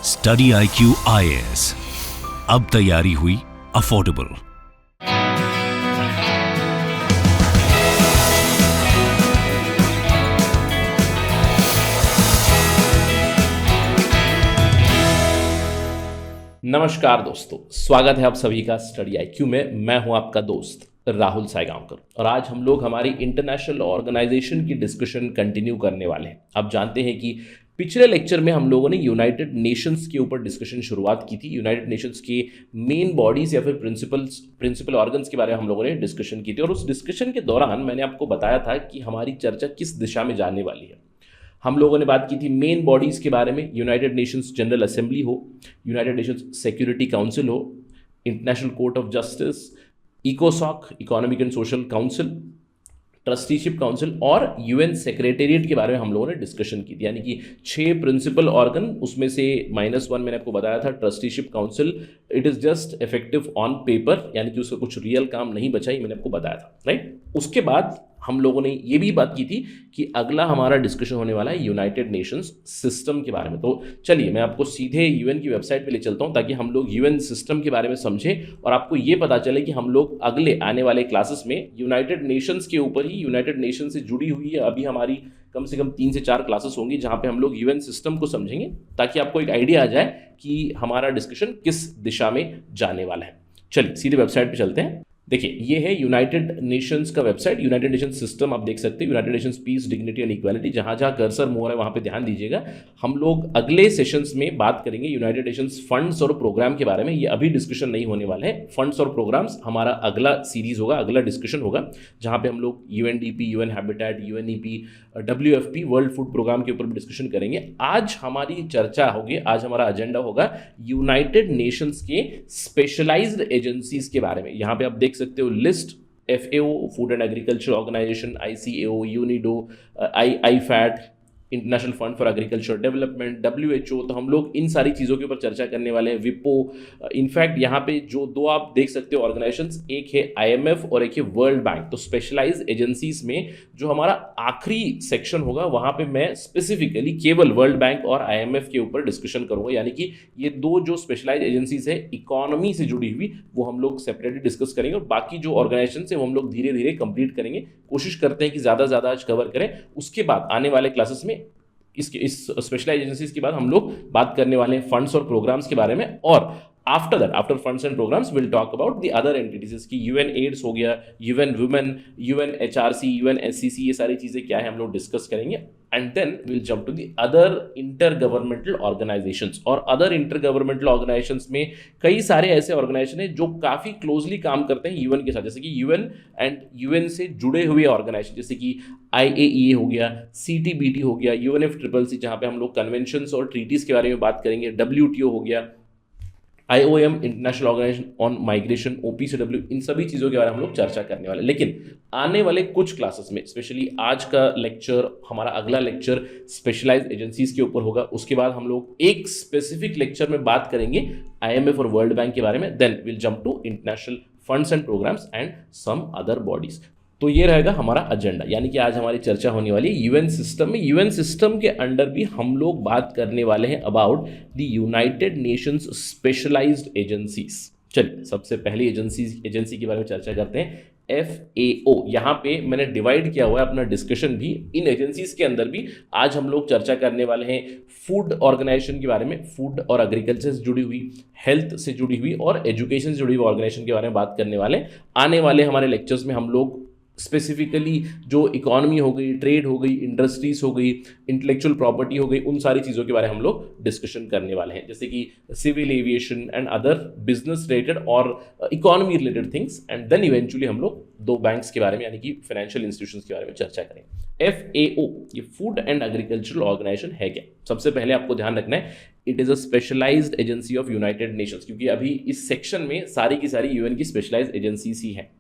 Study IQ IAS, अब तैयारी हुई अफोर्डेबल। नमस्कार दोस्तों, स्वागत है आप सभी का स्टडी IQ में। मैं हूं आपका दोस्त राहुल सायगांवकर और आज हम लोग हमारी इंटरनेशनल ऑर्गेनाइजेशन की डिस्कशन कंटिन्यू करने वाले हैं। आप जानते हैं कि पिछले लेक्चर में हम लोगों ने यूनाइटेड नेशंस के ऊपर डिस्कशन शुरुआत की थी। यूनाइटेड नेशंस के मेन बॉडीज या फिर प्रिंसिपल ऑर्गन्स के बारे में हम लोगों ने डिस्कशन की थी और उस डिस्कशन के दौरान मैंने आपको बताया था कि हमारी चर्चा किस दिशा में जाने वाली है। हम लोगों ने बात की थी मेन बॉडीज के बारे में, यूनाइटेड नेशंस जनरल असेंबली हो, यूनाइटेड नेशंस सिक्योरिटी काउंसिल हो, इंटरनेशनल कोर्ट ऑफ जस्टिस, इकोसॉक Economic and Social Council, Trusteeship Council और यूएन सेक्रेटेरिएट के बारे में हम लोगों ने डिस्कशन की थी। यानी कि 6 प्रिंसिपल ऑर्गन, उसमें से -1 मैंने आपको बताया था trusteeship council. It is just effective on paper, यानी कि उसका कुछ रियल काम नहीं बचा, ही मैंने आपको बताया था, राइट। उसके बाद हम लोगों ने ये भी बात की थी कि अगला हमारा डिस्कशन होने वाला है यूनाइटेड नेशंस सिस्टम के बारे में। तो चलिए मैं आपको सीधे यूएन की वेबसाइट पे ले चलता हूँ ताकि हम लोग यूएन सिस्टम के बारे में समझें और आपको ये पता चले कि हम लोग अगले आने वाले क्लासेस में यूनाइटेड नेशंस के ऊपर ही, यूनाइटेड नेशन से जुड़ी हुई है अभी हमारी कम से कम 3 से 4 क्लासेस होंगी जहाँ पे हम लोग यूएन सिस्टम को समझेंगे, ताकि आपको एक आइडिया आ जाए कि हमारा डिस्कशन किस दिशा में जाने वाला है। चलिए सीधे वेबसाइट पे चलते हैं। देखिए ये है यूनाइटेड नेशंस का वेबसाइट, यूनाइटेड नेशंस सिस्टम। आप देख सकते हैं United Nations peace, dignity and equality. जहाँ जहाँ कर्सर मोर है वहाँ पे ध्यान दीजिएगा। हम लोग अगले सेशंस में बात करेंगे यूनाइटेड नेशंस फंड्स और प्रोग्राम के बारे में। ये अभी डिस्कशन नहीं होने वाले हैं। फंड्स और प्रोग्राम्स हमारा अगला सीरीज होगा, अगला डिस्कशन होगा, जहाँ पे हम लोग UNDP, UN habitat, UNEP, WFP world food programme के ऊपर भी डिस्कशन करेंगे। आज हमारी चर्चा होगी, आज हमारा एजेंडा होगा यूनाइटेड नेशंस के स्पेशलाइज्ड एजेंसीज के बारे में। यहाँ पे आप देख सकते हो list: FAO food and agriculture organisation, ICAO, UNIDO, IFAD, international fund for agriculture development, WHO। तो हम लोग इन सारी चीज़ों के ऊपर चर्चा करने वाले हैं। विपो, इनफैक्ट यहाँ पे जो 2 आप देख सकते हो ऑर्गेनाइजेशंस, एक है IMF और एक है वर्ल्ड बैंक। तो स्पेशलाइज्ड एजेंसीज में जो हमारा आखिरी सेक्शन होगा वहाँ पे मैं स्पेसिफिकली केवल वर्ल्ड बैंक और IMF के ऊपर डिस्कशन करूँगा। यानी कि ये 2 जो स्पेशलाइज्ड एजेंसीज है इकोनॉमी से जुड़ी हुई, वो हम लोग सेपरेटली डिस्कस करेंगे और बाकी जो ऑर्गेनाइजेशन है वो हम लोग धीरे धीरे कंप्लीट करेंगे। कोशिश करते हैं कि ज़्यादा से ज़्यादा आज कवर करें। उसके बाद आने वाले क्लासेस में इस स्पेशलाइज्ड एजेंसीज के बाद हम लोग बात करने वाले हैं फंड्स और प्रोग्राम्स के बारे में। और after that, after funds and programmes, will talk about the other entities की UN एड्स हो गया, UN women, UN HRC, UN SCC, ये सारी चीज़ें क्या है हम लोग डिस्कस करेंगे। And then will jump to the other intergovernmental organisations. और अदर इंटर गवर्नमेंटल ऑर्गेनाइजेशंस में कई सारे ऐसे ऑर्गेनाइजेशन हैं जो काफ़ी क्लोजली काम करते हैं UN के साथ, जैसे कि UN एंड UN से जुड़े हुए ऑर्गेनाइजेशन, जैसे कि IAEA हो गया, CTBT हो गया, UNFCCC जहाँ पे हम लोग कन्वेंशंस और ट्रीटीज़ के बारे में बात करेंगे, WTO हो गया, IOM international organisation on migration, OPCW, इन सभी चीज़ों के बारे में हम लोग चर्चा करने वाले। लेकिन आने वाले कुछ क्लासेस में, स्पेशली आज का लेक्चर, हमारा अगला लेक्चर स्पेशलाइज्ड एजेंसीज के ऊपर होगा। उसके बाद हम लोग एक स्पेसिफिक लेक्चर में बात करेंगे IMF और वर्ल्ड बैंक के बारे में। Then will jump to international funds and programmes and some other bodies. तो ये रहेगा हमारा एजेंडा। यानी कि आज हमारी चर्चा होने वाली है यूएन सिस्टम में। यूएन सिस्टम के अंडर भी हम लोग बात करने वाले हैं about the United Nations specialised agencies. चलिए सबसे पहली एजेंसी के बारे में चर्चा करते हैं, FAO। यहाँ पे मैंने डिवाइड किया हुआ है अपना डिस्कशन भी। इन एजेंसीज के अंदर भी आज हम लोग चर्चा करने वाले हैं फूड ऑर्गेनाइजेशन के बारे में, फूड और एग्रीकल्चर से जुड़ी हुई, हेल्थ से जुड़ी हुई और एजुकेशन से जुड़ी हुई ऑर्गेनाइजेशन के बारे में बात करने वाले हैं। आने वाले हमारे लेक्चर्स में हम लोग स्पेसिफिकली जो इकोनॉमी हो गई, ट्रेड हो गई, इंडस्ट्रीज हो गई, इंटेलेक्चुअल प्रॉपर्टी हो गई, उन सारी चीज़ों के बारे में हम लोग डिस्कशन करने वाले हैं, जैसे कि civil aviation and other business related और economy related things. And then eventually हम लोग 2 बैंक्स के बारे में, यानी कि फाइनेंशियल इंस्टीट्यूशंस के बारे में चर्चा करेंगे। FAO ये फूड एंड एग्रीकल्चरल ऑर्गेनाइजेशन है क्या? सबसे पहले आपको ध्यान रखना है, it is a specialised agency of United Nations, क्योंकि अभी इस सेक्शन में सारी की सारी UN की स्पेशलाइज्ड एजेंसीज ही हैं।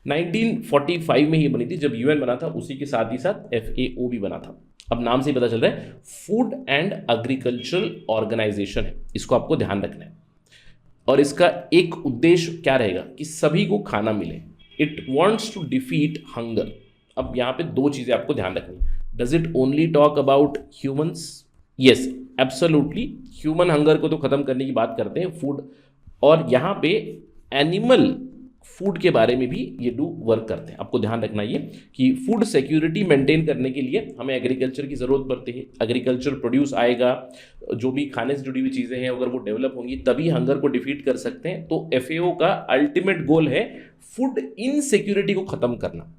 1945 में ही बनी थी, जब UN बना था उसी के साथ ही साथ FAO भी बना था। अब नाम से ही पता चल रहा है फूड एंड एग्रीकल्चरल ऑर्गेनाइजेशन है, इसको आपको ध्यान रखना है। और इसका एक उद्देश्य क्या रहेगा कि सभी को खाना मिले। It wants to defeat hunger. अब यहाँ पे 2 चीज़ें आपको ध्यान रखनी है। Does it only talk about humans? Yes, absolutely human hunger को तो ख़त्म करने की बात करते हैं फूड, और यहाँ पे एनिमल फूड के बारे में भी ये डू वर्क करते हैं। आपको ध्यान रखना ये कि फूड सिक्योरिटी मेंटेन करने के लिए हमें एग्रीकल्चर की ज़रूरत पड़ती है। एग्रीकल्चर प्रोड्यूस आएगा, जो भी खाने से जुड़ी हुई चीज़ें हैं अगर वो डेवलप होंगी तभी हंगर को डिफीट कर सकते हैं। तो FAO का अल्टीमेट गोल है फूड इनसिक्योरिटी को ख़त्म करना,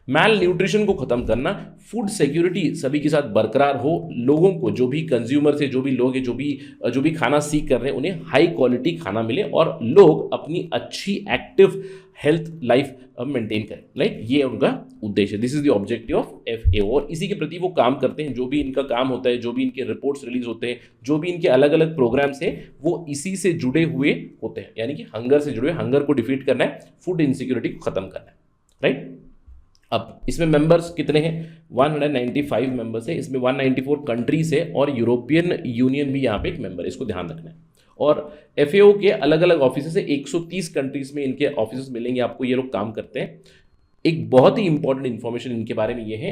मैल न्यूट्रिशन को ख़त्म करना, फूड सिक्योरिटी सभी के साथ बरकरार हो, लोगों को जो भी कंज्यूमर से जो भी लोग हैं जो भी खाना सीख कर रहे हैं उन्हें हाई क्वालिटी खाना मिले और लोग अपनी अच्छी एक्टिव हेल्थ लाइफ मेंटेन करें। राइट, ये उनका उद्देश्य है। This is the objective of FAO, और इसी के प्रति वो काम करते हैं। जो भी इनका काम होता है, जो भी इनके रिपोर्ट्स रिलीज होते हैं, जो भी इनके अलग अलग प्रोग्राम्स हैं, वो इसी से जुड़े हुए होते हैं, यानी कि हंगर से जुड़े हुए, हंगर को डिफीट करना है, फूड इनसिक्योरिटी को खत्म करना है। राइट, अब इसमें मेंबर्स कितने हैं? 195 मेंबर्स है। इसमें 194 कंट्रीज है और यूरोपियन यूनियन भी यहाँ पे एक मेंबर है, इसको ध्यान रखना है। और FAO के अलग अलग ऑफिस है, 130 कंट्रीज में इनके ऑफिस मिलेंगे आपको, ये लोग काम करते हैं। एक बहुत ही इंपॉर्टेंट इंफॉर्मेशन इनके बारे में ये है,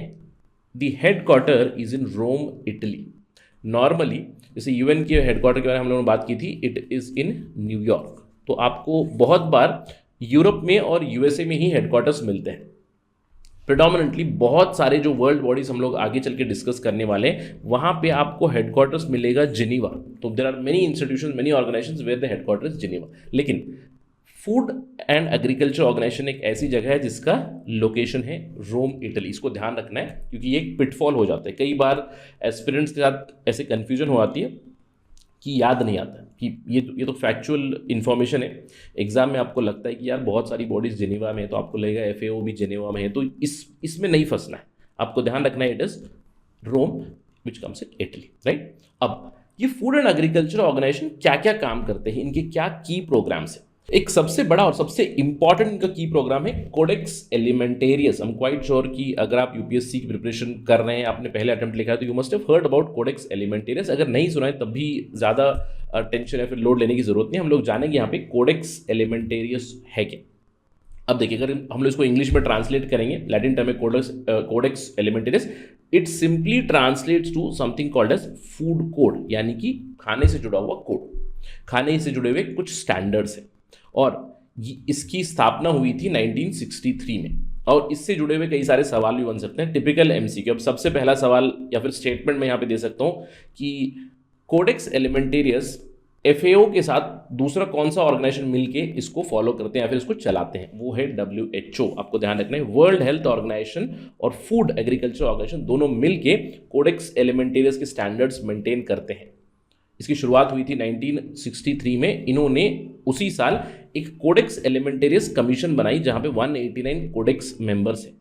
the headquarter is in Rome, Italy. Normally जैसे UN के हेडक्वार्टर के बारे में हम लोगों ने बात की थी, इट इज़ इन न्यूयॉर्क। तो आपको बहुत बार यूरोप में और USA में ही हेडक्वार्टर्स मिलते हैं। प्रिडोमिनेंटली बहुत सारे जो वर्ल्ड बॉडीज हम लोग आगे चल के डिस्कस करने वाले हैं, वहाँ पे आपको हेडक्वार्टर्स मिलेगा जिनेवा। तो there are many institutions, many organisations where the headquarters Geneva. लेकिन फूड एंड एग्रीकल्चर ऑर्गेनाइजेशन एक ऐसी जगह है जिसका लोकेशन है रोम, इटली। इसको ध्यान रखना है क्योंकि ये एक पिटफॉल हो जाता है। कई बार एस्पिरेंट्स के साथ ऐसे कन्फ्यूजन हो जाती है कि याद नहीं आता कि ये तो फैक्चुअल इन्फॉर्मेशन है। एग्जाम में आपको लगता है कि यार बहुत सारी बॉडीज जिनेवा में है, तो आपको लगेगा FAO भी जिनेवा में है, तो इसमें नहीं फंसना है। आपको ध्यान रखना है, it is Rome which comes in Italy. Right, अब ये फूड एंड एग्रीकल्चर ऑर्गेनाइजेशन क्या क्या काम करते हैं, इनके क्या की प्रोग्राम्स हैं। एक सबसे बड़ा और सबसे इंपॉर्टेंट इनका की प्रोग्राम है कोडेक्स एलिमेंटेरियस। हम क्वाइट श्योर कि अगर आप UPSC की प्रिपरेशन कर रहे हैं, आपने पहले अटेम्प्ट लिखा है, तो you must have heard about Codex Alimentarius. अगर नहीं सुना है तब भी ज़्यादा टेंशन या फिर लोड लेने की जरूरत नहीं, हम लोग जानेंगे यहाँ पे कोडेक्स एलिमेंटेरियस है क्या। अब देखिए, अगर हम लोग इसको इंग्लिश में ट्रांसलेट करेंगे, लैटिन टर्म है Codex Alimentarius, it simply translates to something called as food code, यानी कि खाने से जुड़ा हुआ कोड, खाने से जुड़े हुए कुछ स्टैंडर्ड्स हैं। और इसकी स्थापना हुई थी 1963 में, और इससे जुड़े हुए कई सारे सवाल भी बन सकते हैं, टिपिकल MCQ। अब सबसे पहला सवाल या फिर स्टेटमेंट मैं यहाँ पे दे सकता हूँ कि कोडेक्स एलिमेंटेरियस FAO के साथ दूसरा कौन सा ऑर्गेनाइजेशन मिलके इसको फॉलो करते हैं या फिर इसको चलाते हैं, वो है WHO। आपको ध्यान रखना है, वर्ल्ड हेल्थ ऑर्गेनाइजेशन और फूड एग्रीकल्चर ऑर्गेनाइजेशन दोनों मिलके कोडेक्स एलिमेंटेरियस के स्टैंडर्ड्स मेंटेन करते हैं। इसकी शुरुआत हुई थी 1963 में। इन्होंने उसी साल एक कोडेक्स एलिमेंटेरियस कमीशन बनाई जहां पे 189 कोडेक्स मेंबर्स हैं।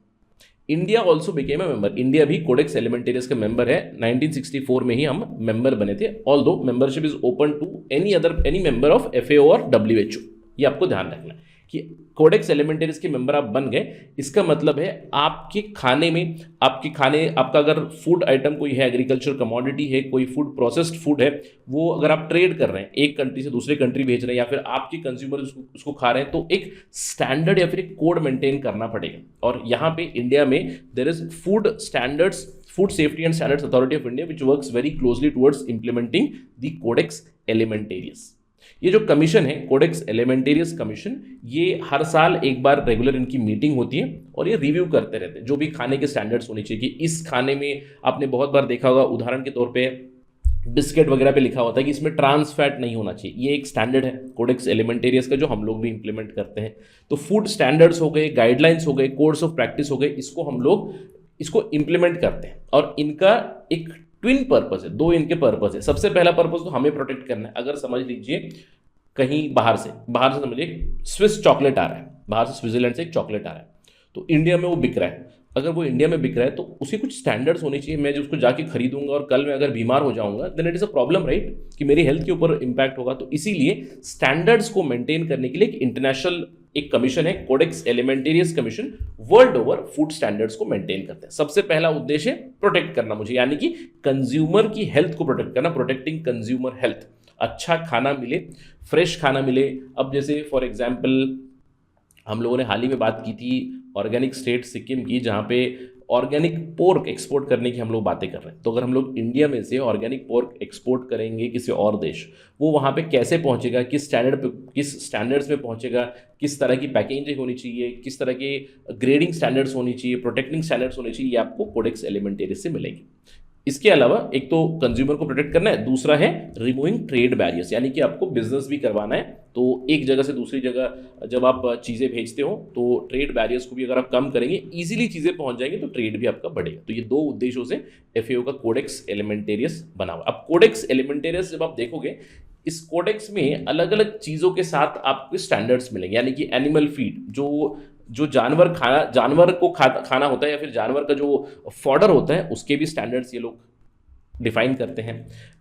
India also became a member, India भी कोडेक्स एलिमेंटेरियस का मेंबर है। 1964 में ही हम मेंबर बने थे, although membership is open to any member of FAO और WHO। ये आपको ध्यान रखना है कि कोडेक्स एलिमेंटेरियस के मेंबर आप बन गए, इसका मतलब है आपके खाने में, आपका अगर फूड आइटम कोई है, एग्रीकल्चर कमोडिटी है, कोई फूड प्रोसेस्ड फूड है, वो अगर आप ट्रेड कर रहे हैं, एक कंट्री से दूसरे कंट्री भेज रहे हैं, या फिर आपके कंज्यूमर उसको खा रहे हैं, तो एक स्टैंडर्ड या फिर एक कोड मेंटेन करना पड़ेगा। और यहाँ पे इंडिया में there is Food Safety and Standards Authority of India which works very closely towards implementing the Codex Alimentarius. ये जो कमीशन है, कोडेक्स एलिमेंटेरियस कमीशन, ये हर साल एक बार रेगुलर इनकी मीटिंग होती है और ये रिव्यू करते रहते हैं जो भी खाने के स्टैंडर्ड्स होने चाहिए। कि इस खाने में आपने बहुत बार देखा होगा, उदाहरण के तौर पे बिस्किट वगैरह पे लिखा होता है कि इसमें ट्रांस फैट नहीं होना चाहिए। ये एक स्टैंडर्ड है कोडेक्स एलिमेंटेरियस का, जो हम लोग भी इंप्लीमेंट करते हैं। तो फूड स्टैंडर्ड्स हो गए, गाइडलाइंस हो गए, कोड्स ऑफ प्रैक्टिस हो गए, इसको हम लोग इंप्लीमेंट करते हैं। और इनका एक ट्विन पर्पस है, दो इनके पर्पस है। सबसे पहला पर्पस तो हमें प्रोटेक्ट करना है। अगर समझ लीजिए कहीं बाहर से समझिए स्विस चॉकलेट आ रहा है, बाहर से स्विट्जरलैंड से एक चॉकलेट आ रहा है, तो इंडिया में वो बिक रहा है। अगर वो इंडिया में बिक रहा है तो उसके कुछ स्टैंडर्ड्स होने चाहिए। मैं जो उसको जाके खरीदूंगा और कल मैं अगर बीमार हो जाऊंगा, then it is a problem, right, कि मेरी हेल्थ के ऊपर इंपैक्ट होगा। तो इसीलिए स्टैंडर्ड्स को मेंटेन करने के लिए एक इंटरनेशनल एक कमीशन है, Codex Alimentarius commission, world over food standards को मेंटेन करते हैं। सबसे पहला उद्देश्य प्रोटेक्ट करना मुझे, यानी कि कंज्यूमर की हेल्थ को प्रोटेक्ट करना, प्रोटेक्टिंग कंज्यूमर हेल्थ। अच्छा खाना मिले, फ्रेश खाना मिले। अब जैसे फॉर एग्जाम्पल हम लोगों ने हाल ही में बात की थी ऑर्गेनिक स्टेट सिक्किम की, जहाँ पे ऑर्गेनिक पोर्क एक्सपोर्ट करने की हम लोग बातें कर रहे हैं, तो अगर हम लोग इंडिया में से ऑर्गेनिक पोर्क एक्सपोर्ट करेंगे किसी और देश, वो वहाँ पे कैसे पहुँचेगा, किस स्टैंडर्ड पे, किस स्टैंडर्ड्स में पहुँचेगा, किस तरह की पैकेजिंग होनी चाहिए, किस तरह के ग्रेडिंग स्टैंडर्ड्स होनी चाहिए, प्रोटेक्टिंग स्टैंडर्ड्स होने चाहिए, ये आपको कोडेक्स एलिमेंटेरियस से मिलेंगे। इसके अलावा एक तो कंज्यूमर को प्रोटेक्ट करना है, दूसरा है रिमूविंग ट्रेड बैरियर्स, यानी कि आपको बिजनेस भी करवाना है। तो एक जगह से दूसरी जगह जब आप चीज़ें भेजते हो तो ट्रेड बैरियर्स को भी अगर आप कम करेंगे, इजीली चीज़ें पहुंच जाएंगी, तो ट्रेड भी आपका बढ़ेगा। तो ये दो उद्देश्यों से एफएओ का कोडेक्स एलिमेंटेरियस बना हुआ। अब कोडेक्स एलिमेंटेरियस जब आप देखोगे, इस कोडेक्स में अलग अलग चीज़ों के साथ आपको स्टैंडर्ड्स मिलेंगे, यानी कि एनिमल फीड, जो जानवर को खाना होता है, या फिर जानवर का जो फॉडर होता है, उसके भी स्टैंडर्ड्स ये लोग डिफाइन करते हैं।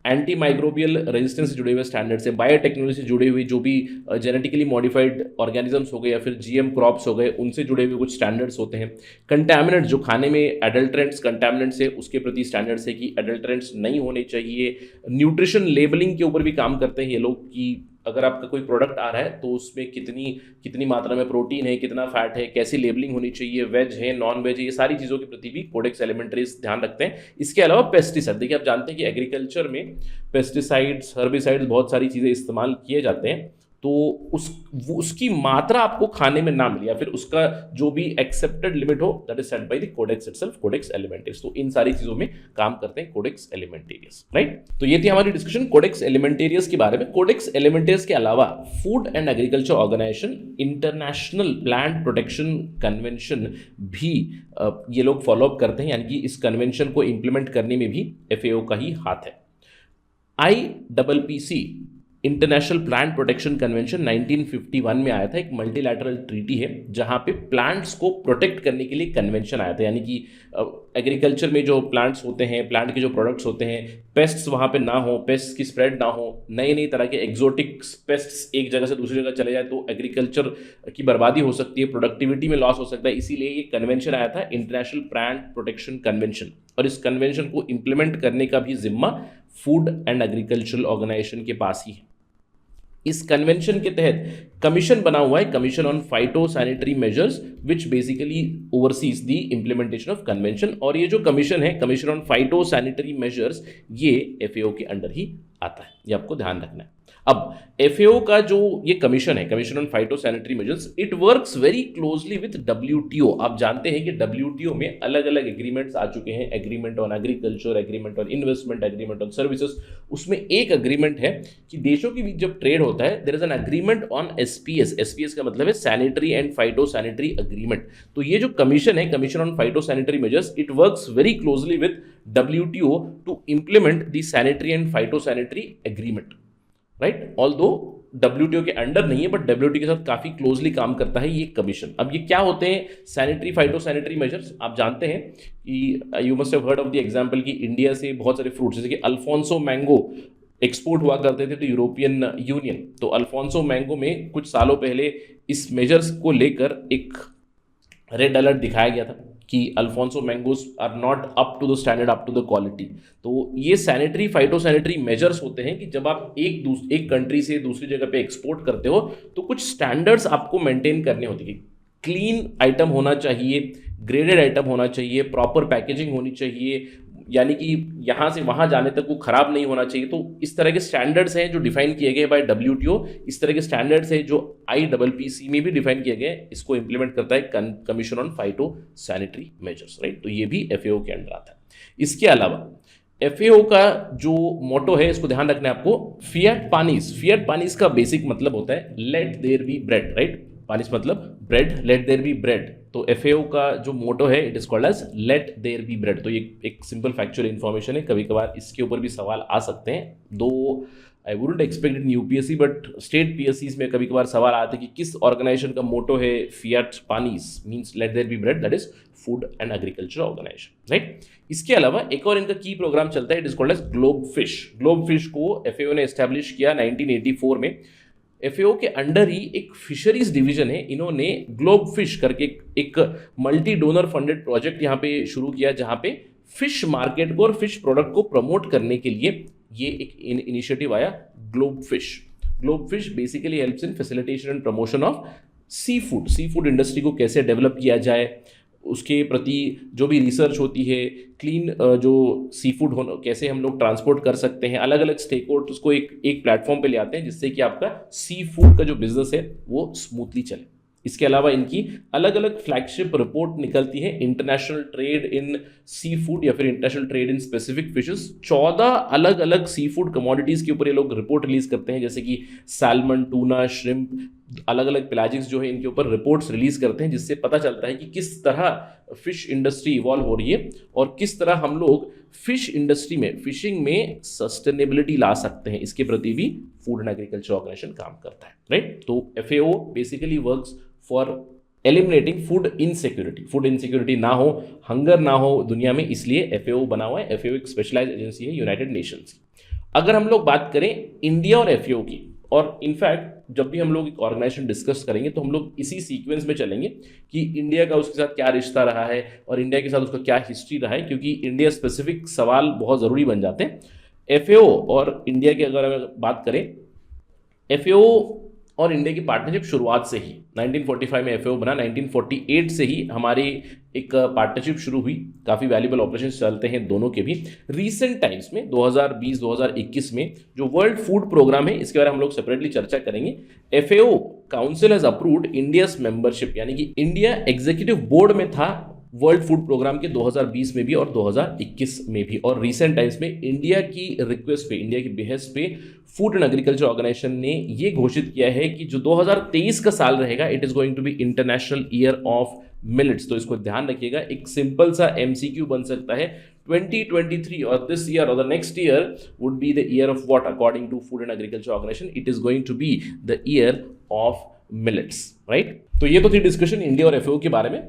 एंटी माइक्रोबियल रेजिस्टेंस से जुड़े हुए स्टैंडर्ड्स से, बायोटेक्नोलॉजी से जुड़े हुए जो भी जेनेटिकली मॉडिफाइड ऑर्गेनिजम्स हो गए या फिर जीएम क्रॉप्स हो गए, उनसे जुड़े हुए कुछ स्टैंडर्ड्स होते हैं। कंटैमिनेंट्स, जो खाने में एडल्ट्रेंट्स कंटैमिनेंट्स है, उसके प्रति स्टैंडर्ड्स है कि एडल्ट्रेंट्स नहीं होने चाहिए। न्यूट्रिशन लेबलिंग के ऊपर भी काम करते हैं ये लोग कि अगर आपका कोई प्रोडक्ट आ रहा है तो उसमें कितनी मात्रा में प्रोटीन है, कितना फैट है, कैसी लेबलिंग होनी चाहिए, वेज है, नॉन वेज है, ये सारी चीज़ों के प्रति भी कोडेक्स एलिमेंटरीज ध्यान रखते हैं। इसके अलावा पेस्टिसाइड, देखिए आप जानते हैं कि एग्रीकल्चर में पेस्टिसाइड्स, हर्बिसाइड्स, बहुत सारी चीज़ें इस्तेमाल किए जाते हैं, तो उसकी मात्रा आपको खाने में ना मिले, या फिर उसका जो भी एक्सेप्टेड लिमिट हो, that is set by the codex itself, codex alimentarius. तो इन सारी चीजों में काम करते हैं कोडेक्स एलिमेंटेरियस, राइट। तो ये थी हमारी डिस्कशन कोडेक्स एलिमेंटेरियस के बारे में। कोडेक्स एलिमेंटेरियस के अलावा food and agriculture organisation international plant protection convention भी ये लोग फॉलोअप करते हैं, यानी कि इस कन्वेंशन को इंप्लीमेंट करने में भी एफएओ का ही हाथ है। IPPC international plant protection convention 1951 में आया था, एक मल्टीलैटरल ट्रीटी है जहां पे प्लांट्स को प्रोटेक्ट करने के लिए कन्वेंशन आया था, यानी कि एग्रीकल्चर में जो प्लांट्स होते हैं, प्लांट के जो प्रोडक्ट्स होते हैं, पेस्ट्स वहां पे ना हो, पेस्ट्स की स्प्रेड ना हो, नई तरह के एक्सोटिक पेस्ट्स एक जगह से दूसरी जगह चले जाए तो एग्रीकल्चर की बर्बादी हो सकती है, प्रोडक्टिविटी में लॉस हो सकता है। इसीलिए ये कन्वेंशन आया था, इंटरनेशनल प्लांट प्रोटेक्शन कन्वेंशन, और इस कन्वेंशन को इंप्लीमेंट करने का भी जिम्मा फूड एंड एग्रीकल्चरल ऑर्गेनाइजेशन के पास ही है। इस कन्वेंशन के तहत कमीशन बना हुआ है, commission on phytosanitary measures, which basically overseas the implementation of convention. और ये जो कमीशन है, commission on phytosanitary measures, ये एफएओ के अंडर ही आता है, ये आपको ध्यान रखना है। अब एफएओ का जो ये कमीशन है, commission on phytosanitary measures, it works very closely with WTO। आप जानते हैं कि WTO में अलग अलग एग्रीमेंट्स आ चुके हैं, agreement on agriculture, agreement on investment, agreement on services. उसमें एक एग्रीमेंट है कि देशों के बीच जब ट्रेड होता है, there is an agreement on SPS। SPS का मतलब है sanitary and phytosanitary agreement. तो ये जो कमीशन है, commission on phytosanitary measures, it works very closely with WTO to implement the sanitary and phytosanitary agreement, right. Although WTO के under नहीं है, बट WTO के साथ काफी क्लोजली काम करता है ये कमीशन। अब ये क्या होते हैं सैनिटरी फाइटो सैनिटरी मेजर्स? आप जानते हैं कि you must have heard of the example कि इंडिया से बहुत सारे फ्रूट्स, जैसे कि अल्फोंसो मैंगो एक्सपोर्ट हुआ करते थे तो यूरोपियन यूनियन, तो अल्फोंसो मैंगो में कुछ सालों पहले इस मेजर्स को लेकर एक रेड अलर्ट दिखाया गया था कि Alphonso mangoes are not up to the standard, up to the quality. तो ये सैनिटरी फाइटो सैनिटरी मेजर्स होते हैं कि जब आप एक कंट्री से दूसरी जगह पे एक्सपोर्ट करते हो तो कुछ स्टैंडर्ड्स आपको मेंटेन करने होते हैं। क्लीन आइटम होना चाहिए, ग्रेडेड आइटम होना चाहिए, प्रॉपर पैकेजिंग होनी चाहिए, यानी कि यहाँ से वहाँ जाने तक वो खराब नहीं होना चाहिए। तो इस तरह के स्टैंडर्ड्स हैं जो डिफाइन किए गए बाय WTO। इस तरह के स्टैंडर्ड्स हैं जो IPPC में भी डिफाइन किए गए। इसको इंप्लीमेंट करता है commission on phytosanitary measures, right. तो ये भी FAO के अंडर आता है। इसके अलावा FAO का जो मोटो है, इसको ध्यान रखना है आपको, फिएट पानिस। फिएट पानिस का बेसिक मतलब होता है let there be bread, right. पानिस मतलब bread, let there be bread. तो FAO का जो मोटो है, it is called as let there be bread. तो ये एक सिंपल फैक्चुअल इन्फॉर्मेशन है, कभी कभार इसके ऊपर भी सवाल आ सकते हैं। दो आई wouldn't expect in UPSC, but state PSCs में कभी कभार सवाल आते हैं कि किस ऑर्गेनाइजेशन का मोटो है फिएट पानिस, means let there be bread, that is Food and agriculture Organization, right. इसके अलावा एक और इनका की प्रोग्राम चलता है, it is called as globe fish. Globe fish को FAO ने एस्टैब्लिश किया 1984 में। FAO के अंडर ही एक फिशरीज डिवीजन है, इन्होंने ग्लोब फिश करके एक मल्टी डोनर फंडेड प्रोजेक्ट यहाँ पे शुरू किया, जहाँ पे फिश मार्केट को और फिश प्रोडक्ट को प्रमोट करने के लिए ये एक इनिशिएटिव आया, globe fish. Globe fish basically helps in facilitation and promotion of sea food industry को कैसे डेवलप किया जाए, उसके प्रति जो भी रिसर्च होती है, क्लीन जो सी फूड हो कैसे हम लोग ट्रांसपोर्ट कर सकते हैं, अलग अलग स्टेक होल्डर्स को एक प्लेटफॉर्म पे ले आते हैं जिससे कि आपका सी फूड का जो बिजनेस है वो स्मूथली चले। इसके अलावा इनकी अलग अलग फ्लैगशिप रिपोर्ट निकलती है, international trade in sea food या फिर international trade in specific fishes. 14 अलग अलग सी फूड कमोडिटीज़ के ऊपर ये लोग रिपोर्ट रिलीज करते हैं, जैसे कि सैल्मन, टूना, श्रिम्प, अलग अलग पेलाजिक्स जो है इनके ऊपर रिपोर्ट्स रिलीज करते हैं, जिससे पता चलता है कि किस तरह फिश इंडस्ट्री इवॉल्व हो रही है और किस तरह हम लोग फिश इंडस्ट्री में, फिशिंग में सस्टेनेबिलिटी ला सकते हैं। इसके प्रति भी फूड एंड एग्रीकल्चर ऑर्गेनाइजेशन काम करता है, राइट। तो FAO basically works for eliminating food insecurity. Food insecurity ना हो, हंगर ना हो दुनिया में, इसलिए FAO बना हुआ है। FAO एक स्पेशलाइज्ड एजेंसी है यूनाइटेड नेशंस की। अगर हम लोग बात करें इंडिया और FAO की, और इनफैक्ट जब भी हम लोग एक ऑर्गेनाइजेशन डिस्कस करेंगे तो हम लोग इसी सीक्वेंस में चलेंगे कि इंडिया का उसके साथ क्या रिश्ता रहा है और इंडिया के साथ उसका क्या हिस्ट्री रहा है, क्योंकि इंडिया स्पेसिफिक सवाल बहुत ज़रूरी बन जाते हैं। FAO और इंडिया की अगर हम बात करें, FAO और इंडिया की पार्टनरशिप शुरुआत से ही 1945 में FAO बना, 1948 से ही हमारी एक पार्टनरशिप शुरू हुई। काफ़ी वैल्यूबल ऑपरेशंस चलते हैं दोनों के भी। रीसेंट टाइम्स में 2020-2021 में जो वर्ल्ड फूड प्रोग्राम है, इसके बारे में हम लोग सेपरेटली चर्चा करेंगे। FAO council has approved India's membership, यानी कि इंडिया एग्जीक्यूटिव बोर्ड में था वर्ल्ड फूड प्रोग्राम के 2020 में भी और 2021 में भी। और रिसेंट टाइम्स में इंडिया की रिक्वेस्ट पे, इंडिया की बेहस पे फूड एंड एग्रीकल्चर ऑर्गेनाइजेशन ने ये घोषित किया है कि जो 2023 का साल रहेगा, it is going to be international year of millets. तो इसको ध्यान रखिएगा, एक सिंपल सा MCQ बन सकता है 2023 और दिस ईयर और the next year would be the year of what according to food and agriculture organisation, it is going to be the year of millets, right. तो ये तो थी डिस्कशन इंडिया और FAO के बारे में।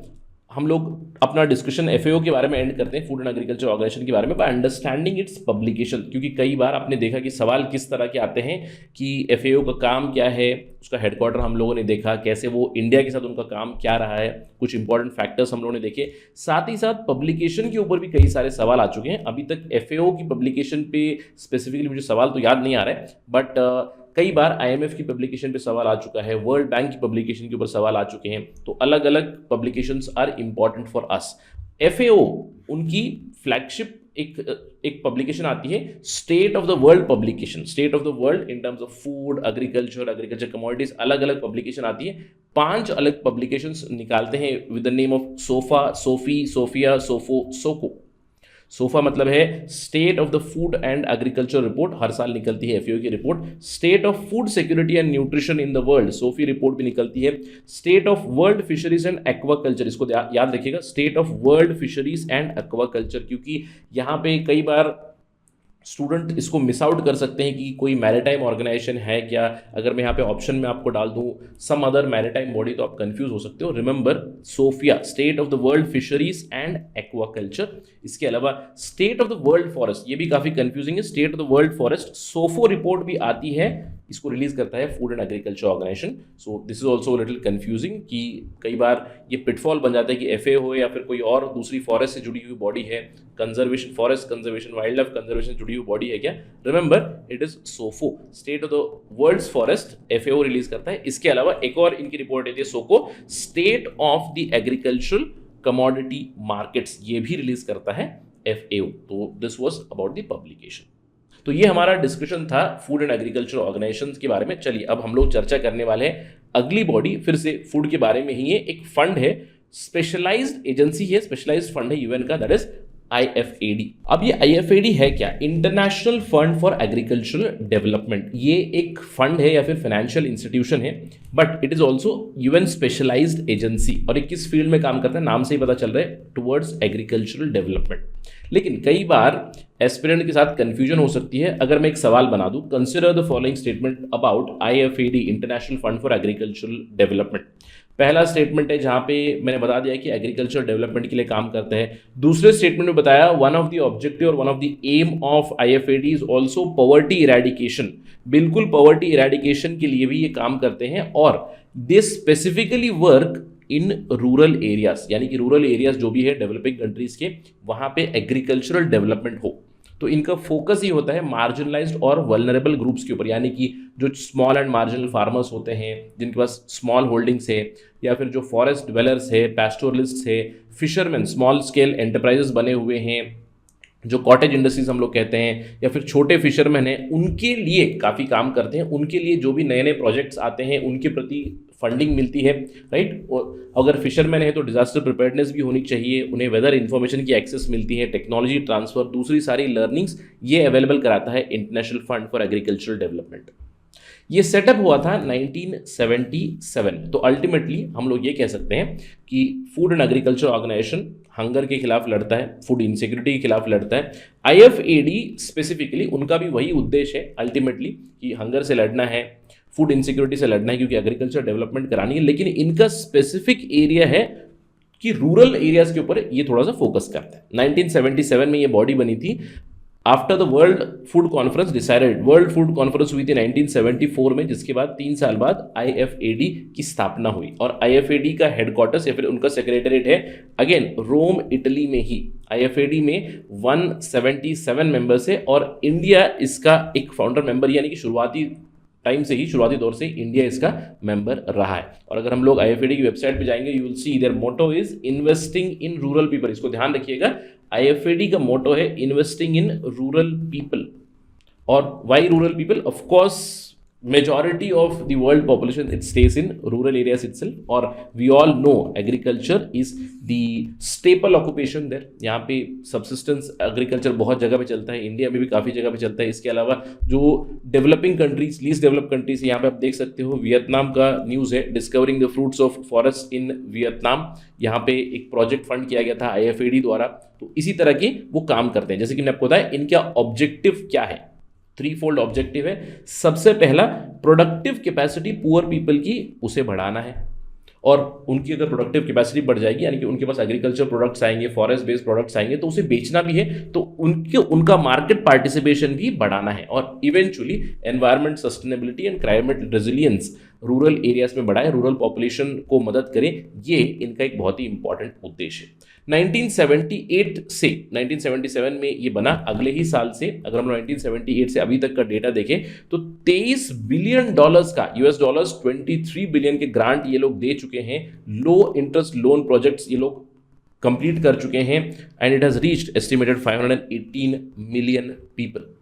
हम लोग अपना डिस्कशन FAO के बारे में एंड करते हैं, फूड एंड एग्रीकल्चर ऑर्गेनाइजेशन के बारे में, बाय अंडरस्टैंडिंग इट्स पब्लिकेशन। क्योंकि कई बार आपने देखा कि सवाल किस तरह के आते हैं कि FAO का काम क्या है, उसका हेडक्वार्टर हम लोगों ने देखा, कैसे वो इंडिया के साथ उनका काम क्या रहा है, कुछ इंपॉर्टेंट फैक्टर्स हम लोगों ने देखे। साथ ही साथ पब्लिकेशन के ऊपर भी कई सारे सवाल आ चुके हैं। अभी तक FAO की पब्लिकेशन पे स्पेसिफिकली मुझे सवाल तो याद नहीं आ रहा है, बट कई बार IMF की पब्लिकेशन पे सवाल आ चुका है, वर्ल्ड बैंक की पब्लिकेशन के ऊपर सवाल आ चुके हैं। तो अलग अलग publications are important for us. FAO उनकी फ्लैगशिप एक पब्लिकेशन आती है, state of the world publication, state of the world in terms of food, agriculture commodities, अलग अलग पब्लिकेशन आती है। 5 अलग पब्लिकेशंस निकालते हैं with the name of SOFA, SOFI, SOFIA, SOFO, SOCO. सोफा मतलब है state of the food and agriculture report, हर साल निकलती है FAO की report. State of food security and nutrition in the world, SOFI report भी निकलती है। State of world fisheries and aquaculture, इसको याद रखिएगा, state of world fisheries and aquaculture, क्योंकि यहाँ पे कई बार स्टूडेंट इसको मिस आउट कर सकते हैं कि कोई मैरिटाइम ऑर्गेनाइजेशन है क्या। अगर मैं यहाँ पे ऑप्शन में आपको डाल दूँ सम अदर मैरिटाइम बॉडी, तो आप कंफ्यूज हो सकते हो। Remember SOFIA, state of the world fisheries and aquaculture. इसके अलावा state of the world forest, ये भी काफ़ी कंफ्यूजिंग है, state of the world forest. SOFO report भी आती है, इसको रिलीज करता है food and agriculture organisation. So this is also little confusing कि कई बार ये पिटफॉल बन जाता है कि FAO हो या फिर कोई और दूसरी फॉरेस्ट से जुड़ी हुई बॉडी है, conservation, forest conservation, wild life conservation जुड़ी हुई बॉडी है क्या। रिमेंबर इट इज सोफो, state of the world forest FAO release करता है। इसके अलावा एक और इनकी रिपोर्ट है सोको, state of the agricultural commodity markets, ये भी रिलीज करता है FAO। तो this was about the publication. तो ये हमारा डिस्कशन था फूड एंड एग्रीकल्चर ऑर्गेनाइजेशंस के बारे में। चलिए अब हम लोग चर्चा करने वाले हैं अगली बॉडी, फिर से फूड के बारे में ही है। एक फंड है, स्पेशलाइज्ड एजेंसी है, स्पेशलाइज्ड फंड है UN का, दैट इज IFAD। अब ये IFAD है क्या, international fund for agricultural development. ये एक फंड है या फिर फाइनेंशियल इंस्टीट्यूशन है, but it is also UN specialised agency. और ये किस फील्ड में काम करता है, नाम से ही पता चल रहा है, टुवर्ड्स एग्रीकल्चरल डेवलपमेंट। लेकिन कई बार एस्पिरेंट के साथ कंफ्यूजन हो सकती है। अगर मैं एक सवाल बना दूं, consider the following statement about IFAD, international fund for agricultural development. पहला स्टेटमेंट है जहां पे मैंने बता दिया कि एग्रीकल्चर डेवलपमेंट के लिए काम करते हैं। दूसरे स्टेटमेंट में बताया वन ऑफ द ऑब्जेक्टिव और one of the aim of IFAD is also poverty eradication. बिल्कुल पॉवर्टी इरेडिकेशन के लिए भी ये काम करते हैं और they specifically work in rural areas, यानी कि रूरल एरियाज जो भी है डेवलपिंग कंट्रीज के, वहां पे एग्रीकल्चरल डेवलपमेंट हो। तो इनका फोकस ही होता है मार्जिनलाइज्ड और वल्नरेबल ग्रुप्स के ऊपर, यानी कि जो स्मॉल एंड मार्जिनल फार्मर्स होते हैं, जिनके पास स्मॉल होल्डिंग्स है, या फिर जो फॉरेस्ट ड्वेलर्स है, पैस्टोरलिस्ट है, फिशरमैन, स्मॉल स्केल एंटरप्राइजेस बने हुए हैं, जो कॉटेज इंडस्ट्रीज हम लोग कहते हैं, या फिर छोटे फिशरमैन हैं, उनके लिए काफ़ी काम करते हैं। उनके लिए जो भी नए नए प्रोजेक्ट्स आते हैं उनके प्रति फंडिंग मिलती है, राइट। और अगर फिशरमैन है तो डिजास्टर प्रिपेयर्डनेस भी होनी चाहिए, उन्हें वेदर इन्फॉर्मेशन की एक्सेस मिलती है, टेक्नोलॉजी ट्रांसफर, दूसरी सारी लर्निंग्स ये अवेलेबल कराता है international fund for agricultural development. ये सेटअप हुआ था 1977। तो अल्टीमेटली हम लोग ये कह सकते हैं कि food and agriculture organisation hunger के खिलाफ लड़ता है, फूड इनसिक्योरिटी के खिलाफ लड़ता है। IFAD स्पेसिफिकली उनका भी वही उद्देश्य है अल्टीमेटली कि हंगर से लड़ना है, फूड इनसिक्योरिटी से लड़ना है, क्योंकि एग्रीकल्चर डेवलपमेंट करानी है। लेकिन इनका स्पेसिफिक एरिया है कि रूरल एरियाज के ऊपर ये थोड़ा सा फोकस करता है। 1977 में ये बॉडी बनी थी after the world food conference decided. World food conference हुई थी 1974 में, जिसके बाद 3 साल बाद IFAD की स्थापना हुई। और IFAD का हेडक्वार्टर्स या फिर उनका सेक्रेटरीट है अगेन रोम, इटली में ही। IFAD में 177 मेंबर्स है और इंडिया इसका एक फाउंडर मेंबर, यानी कि शुरुआती टाइम से ही, शुरुआती दौर से इंडिया इसका मेंबर रहा है। और अगर हम लोग IFAD की वेबसाइट पे जाएंगे, you will see their motto is investing in rural people. इसको ध्यान रखिएगा, IFAD का मोटो है इन्वेस्टिंग इन रूरल पीपल। और why rural people? Of course majority of the world population it stays in rural areas itself, और we all know agriculture is the staple occupation there। यहाँ पे subsistence agriculture बहुत जगह पे चलता है, India में भी काफ़ी जगह पे चलता है। इसके अलावा जो developing countries, least develop countries, यहाँ पे आप देख सकते हो वियतनाम का न्यूज़ है, discovering the fruits of forest in Vietnam. यहाँ पे एक प्रोजेक्ट फंड किया गया था IFAD द्वारा। तो इसी तरह के वो काम करते हैं। जैसे कि मैंने आपको बताया इनका ऑब्जेक्टिव क्या है, 3-fold ऑब्जेक्टिव है। सबसे पहला, प्रोडक्टिव कैपेसिटी पुअर पीपल की उसे बढ़ाना है, और उनकी अगर प्रोडक्टिव कैपेसिटी बढ़ जाएगी, यानी कि उनके पास एग्रीकल्चर प्रोडक्ट्स आएंगे, फॉरेस्ट बेस्ड प्रोडक्ट्स आएंगे, तो उसे बेचना भी है, तो उनका मार्केट पार्टिसिपेशन भी बढ़ाना है, और eventually environment sustainability and climate resilience rural areas में बढ़ाए, रूरल पॉपुलेशन को मदद करें। ये इनका एक बहुत ही इंपॉर्टेंट उद्देश्य है। 1978 से 1977 में ये बना। अगले ही साल से अगर हम 1978 से अभी तक का डेटा देखें तो $23 बिलियन का, $23 बिलियन के ग्रांट ये लोग दे चुके हैं। लो इंटरेस्ट लोन प्रोजेक्ट्स ये लोग कंप्लीट कर चुके हैं, and it has reached estimated 518 million people.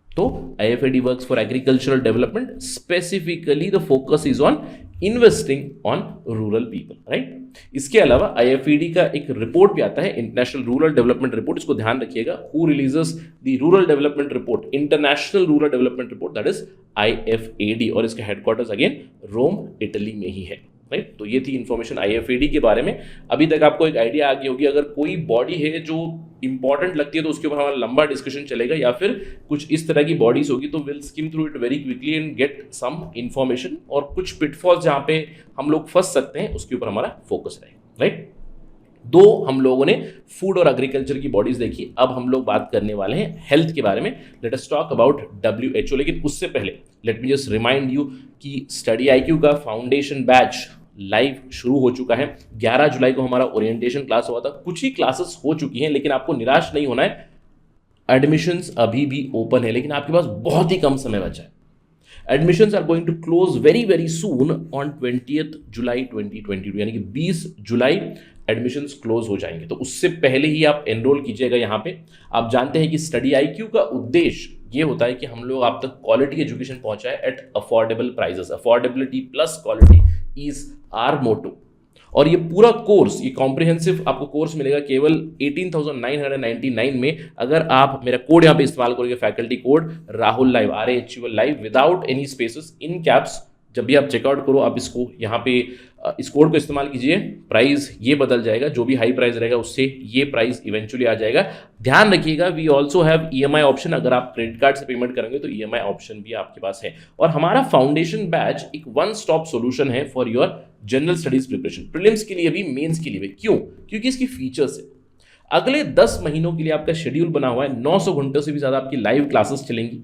तो IFAD works for agricultural development, specifically the focus is on investing on rural people, right. इसके अलावा IFAD का एक रिपोर्ट भी आता है, इंटरनेशनल रूरल डेवलपमेंट रिपोर्ट। इसको ध्यान रखिएगा, who releases the rural development report? International rural development report, that is IFAD, और इसका हेडक्वार्टर्स अगेन रोम, इटली में ही है, राइट। तो ये थी इंफॉर्मेशन IFAD के बारे में। अभी तक आपको एक आइडिया आ गई होगी, अगर कोई बॉडी है जो इंपॉर्टेंट लगती है तो उसके ऊपर हमारा लंबा डिस्कशन चलेगा, या फिर कुछ इस तरह की बॉडीज होगी तो will skim through it very quickly and get some information, और कुछ पिटफॉल्स जहाँ पे हम लोग फंस सकते हैं उसके ऊपर हमारा फोकस रहेगा, राइट। दो हम लोगों ने फूड और एग्रीकल्चर की बॉडीज देखी, अब हम लोग बात करने वाले हैं हेल्थ के बारे में। Let us talk about WHO। लेकिन उससे पहले let me just remind you कि स्टडी IQ का फाउंडेशन बैच लाइव शुरू हो चुका है। 11 जुलाई को हमारा ओरिएंटेशन क्लास हुआ था, कुछ ही क्लासेस हो चुकी हैं, लेकिन आपको निराश नहीं होना है। एडमिशंस अभी भी ओपन है, लेकिन आपके पास बहुत ही कम समय बचा है। Admissions are going to close very very soon on 20 जुलाई 2022, यानी कि 20 जुलाई एडमिशंस क्लोज हो जाएंगे। तो उससे पहले ही आप एनरोल कीजिएगा यहाँ पे। आप जानते हैं कि स्टडी IQ का उद्देश्य ये होता है कि हम लोग आप तक क्वालिटी एजुकेशन पहुंचाए at affordable prices. Affordability plus quality is our motto. और ये पूरा कोर्स, ये कॉम्प्रिहेंसिव आपको कोर्स मिलेगा केवल 18,999 में, अगर आप मेरा कोड यहाँ पे इस्तेमाल करोगे, faculty code Rahul live, RAHUL live, without any spaces, in caps. जब भी आप चेकआउट करो आप इसको यहाँ पे इस कोड को इस्तेमाल कीजिए, प्राइस ये बदल जाएगा, जो भी हाई प्राइस रहेगा उससे ये प्राइस इवेंचुअली आ जाएगा। ध्यान रखिएगा, we also have EMI option. अगर आप क्रेडिट कार्ड से पेमेंट करेंगे तो EMI ऑप्शन भी आपके पास है। और हमारा फाउंडेशन बैच एक वन स्टॉप सोल्यूशन है for your general studies preparation, prelims के लिए भी, मेंस के लिए भी। क्यों? क्योंकि इसकी फीचर्स है। अगले 10 महीनों के लिए आपका शेड्यूल बना हुआ है, 900 घंटों से भी ज़्यादा आपकी लाइव क्लासेस चलेंगी।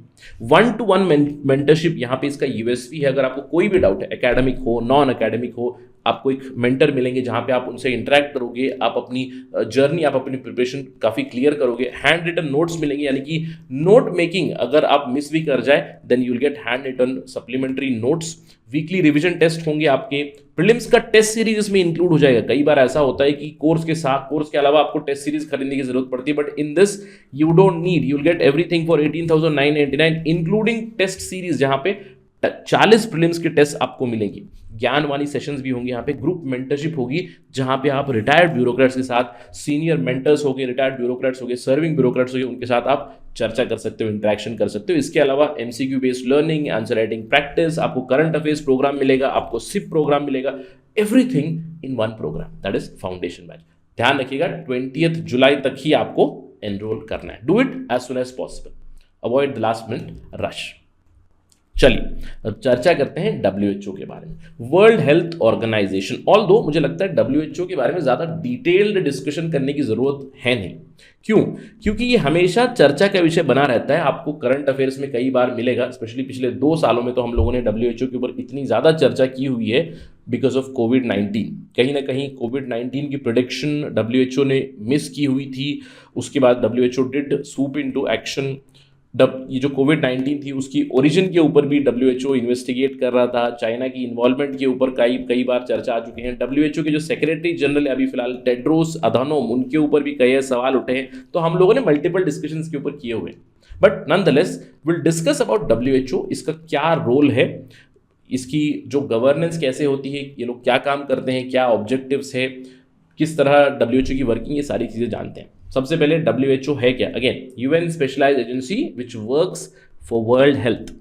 1-to-1 मेंटरशिप यहाँ पे इसका USP है। अगर आपको कोई भी डाउट है, एकेडमिक हो, नॉन एकेडमिक हो, आपको एक मेंटर मिलेंगे जहाँ पे आप उनसे इंटरेक्ट करोगे, आप अपनी जर्नी, आप अपनी प्रिपरेशन काफ़ी क्लियर करोगे। हैंड रिटन नोट्स मिलेंगे, यानी कि नोट मेकिंग अगर आप मिस भी कर जाए then you will get hand written supplementary notes. Weekly revision test होंगे आपके। प्रीलिम्स का टेस्ट सीरीज इसमें इंक्लूड हो जाएगा। कई बार ऐसा होता है कि कोर्स के अलावा आपको टेस्ट सीरीज खरीदने की जरूरत पड़ती है, but in this you don't need, you will get everything for 18,999 including test series, जहां पे 40 प्रीलिम्स के टेस्ट आपको मिलेंगे। ज्ञानवाणी सेशंस भी होंगे यहाँ पे। ग्रुप मेंटरशिप होगी जहां पे आप रिटायर्ड ब्यूरोक्रेट्स के साथ, सीनियर मेंटर्स हो गए, रिटायर्ड ब्यूरोक्रेट्स हो गए, सर्विंग ब्यूरोक्रेट्स हो गए, उनके साथ आप चर्चा कर सकते हो, इंटरेक्शन कर सकते हो। इसके अलावा MCQ based learning, answer writing practice, आपको करंट अफेयर्स प्रोग्राम मिलेगा, आपको सिप प्रोग्राम मिलेगा, everything in one programme, that is foundation batch. ध्यान रखिएगा 20 जुलाई तक ही आपको एनरोल करना है। Do it as soon as possible, avoid the last minute rush. चलिए चर्चा करते हैं WHO के बारे में। वर्ल्ड हेल्थ ऑर्गेनाइजेशन, ऑल्दो मुझे लगता है WHO के बारे में ज़्यादा डिटेल्ड डिस्कशन करने की ज़रूरत है नहीं। क्यों? क्योंकि ये हमेशा चर्चा का विषय बना रहता है। आपको करंट अफेयर्स में कई बार मिलेगा, स्पेशली पिछले 2 सालों में तो हम लोगों ने WHO के ऊपर इतनी ज़्यादा चर्चा की हुई है बिकॉज ऑफ कोविड-19। कहीं ना कहीं कोविड-19 की प्रोडिक्शन WHO ने मिस की हुई थी। उसके बाद WHO did soup into action. ये जो कोविड-19 थी उसकी ओरिजिन के ऊपर भी WHO इन्वेस्टिगेट कर रहा था। चाइना की इन्वॉल्वमेंट के ऊपर कई बार चर्चा आ चुकी है। WHO के जो सेक्रेटरी जनरल है अभी फिलहाल टेड्रोस अधानोम, उनके ऊपर भी कई सवाल उठे हैं। तो हम लोगों ने मल्टीपल डिस्कशंस के ऊपर किए हुए, but nonetheless will discuss about WHO। इसका क्या रोल है, इसकी जो गवर्नेंस कैसे होती है, ये लोग क्या काम करते हैं, क्या ऑब्जेक्टिव्स है, किस तरह WHO की वर्किंग, ये सारी चीज़ें जानते हैं। सबसे पहले WHO है क्या? Again UN specialised agency which works for world health.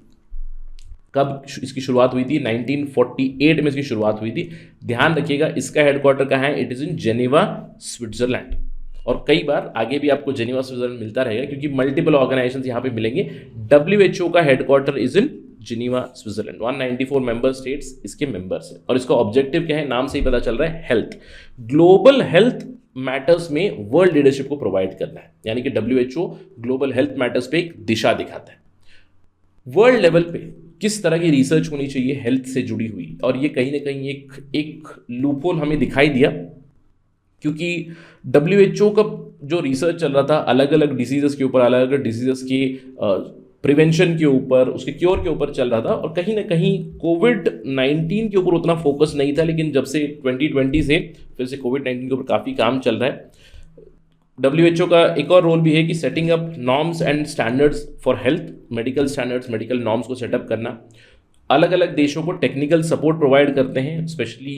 कब इसकी शुरुआत हुई थी? 1948 में इसकी शुरुआत हुई थी। ध्यान रखिएगा इसका हेडक्वार्टर कहाँ है? It is in Geneva Switzerland. और कई बार आगे भी आपको जेनेवा स्विट्जरलैंड मिलता रहेगा क्योंकि मल्टीपल ऑर्गेनाइजेशंस यहाँ पे मिलेंगे। WHO का headquarter is in Geneva Switzerland. 194 member states इसके मेंबर्स हैं। और इसका ऑब्जेक्टिव क्या है? नाम से ही पता चल रहा है, हेल्थ। ग्लोबल हेल्थ मैटर्स में वर्ल्ड लीडरशिप को प्रोवाइड करना है, यानी कि WHO ग्लोबल हेल्थ मैटर्स पे एक दिशा दिखाता है। वर्ल्ड लेवल पे किस तरह की रिसर्च होनी चाहिए हेल्थ से जुड़ी हुई, और ये कहीं ना कहीं एक लूपहोल हमें दिखाई दिया क्योंकि WHO का जो रिसर्च चल रहा था अलग अलग डिसीजेस के ऊपर, अलग अलग डिसीजेस की प्रिवेंशन के ऊपर, उसके क्योर के ऊपर चल रहा था, और कहीं ना कहीं कोविड-19 के ऊपर उतना फोकस नहीं था। लेकिन जब से 2020 से फिर से कोविड-19 के ऊपर काफ़ी काम चल रहा है। WHO का एक और रोल भी है कि setting up norms and standards for health, medical standards, medical norms को सेटअप करना। अलग अलग देशों को टेक्निकल सपोर्ट प्रोवाइड करते हैं, specially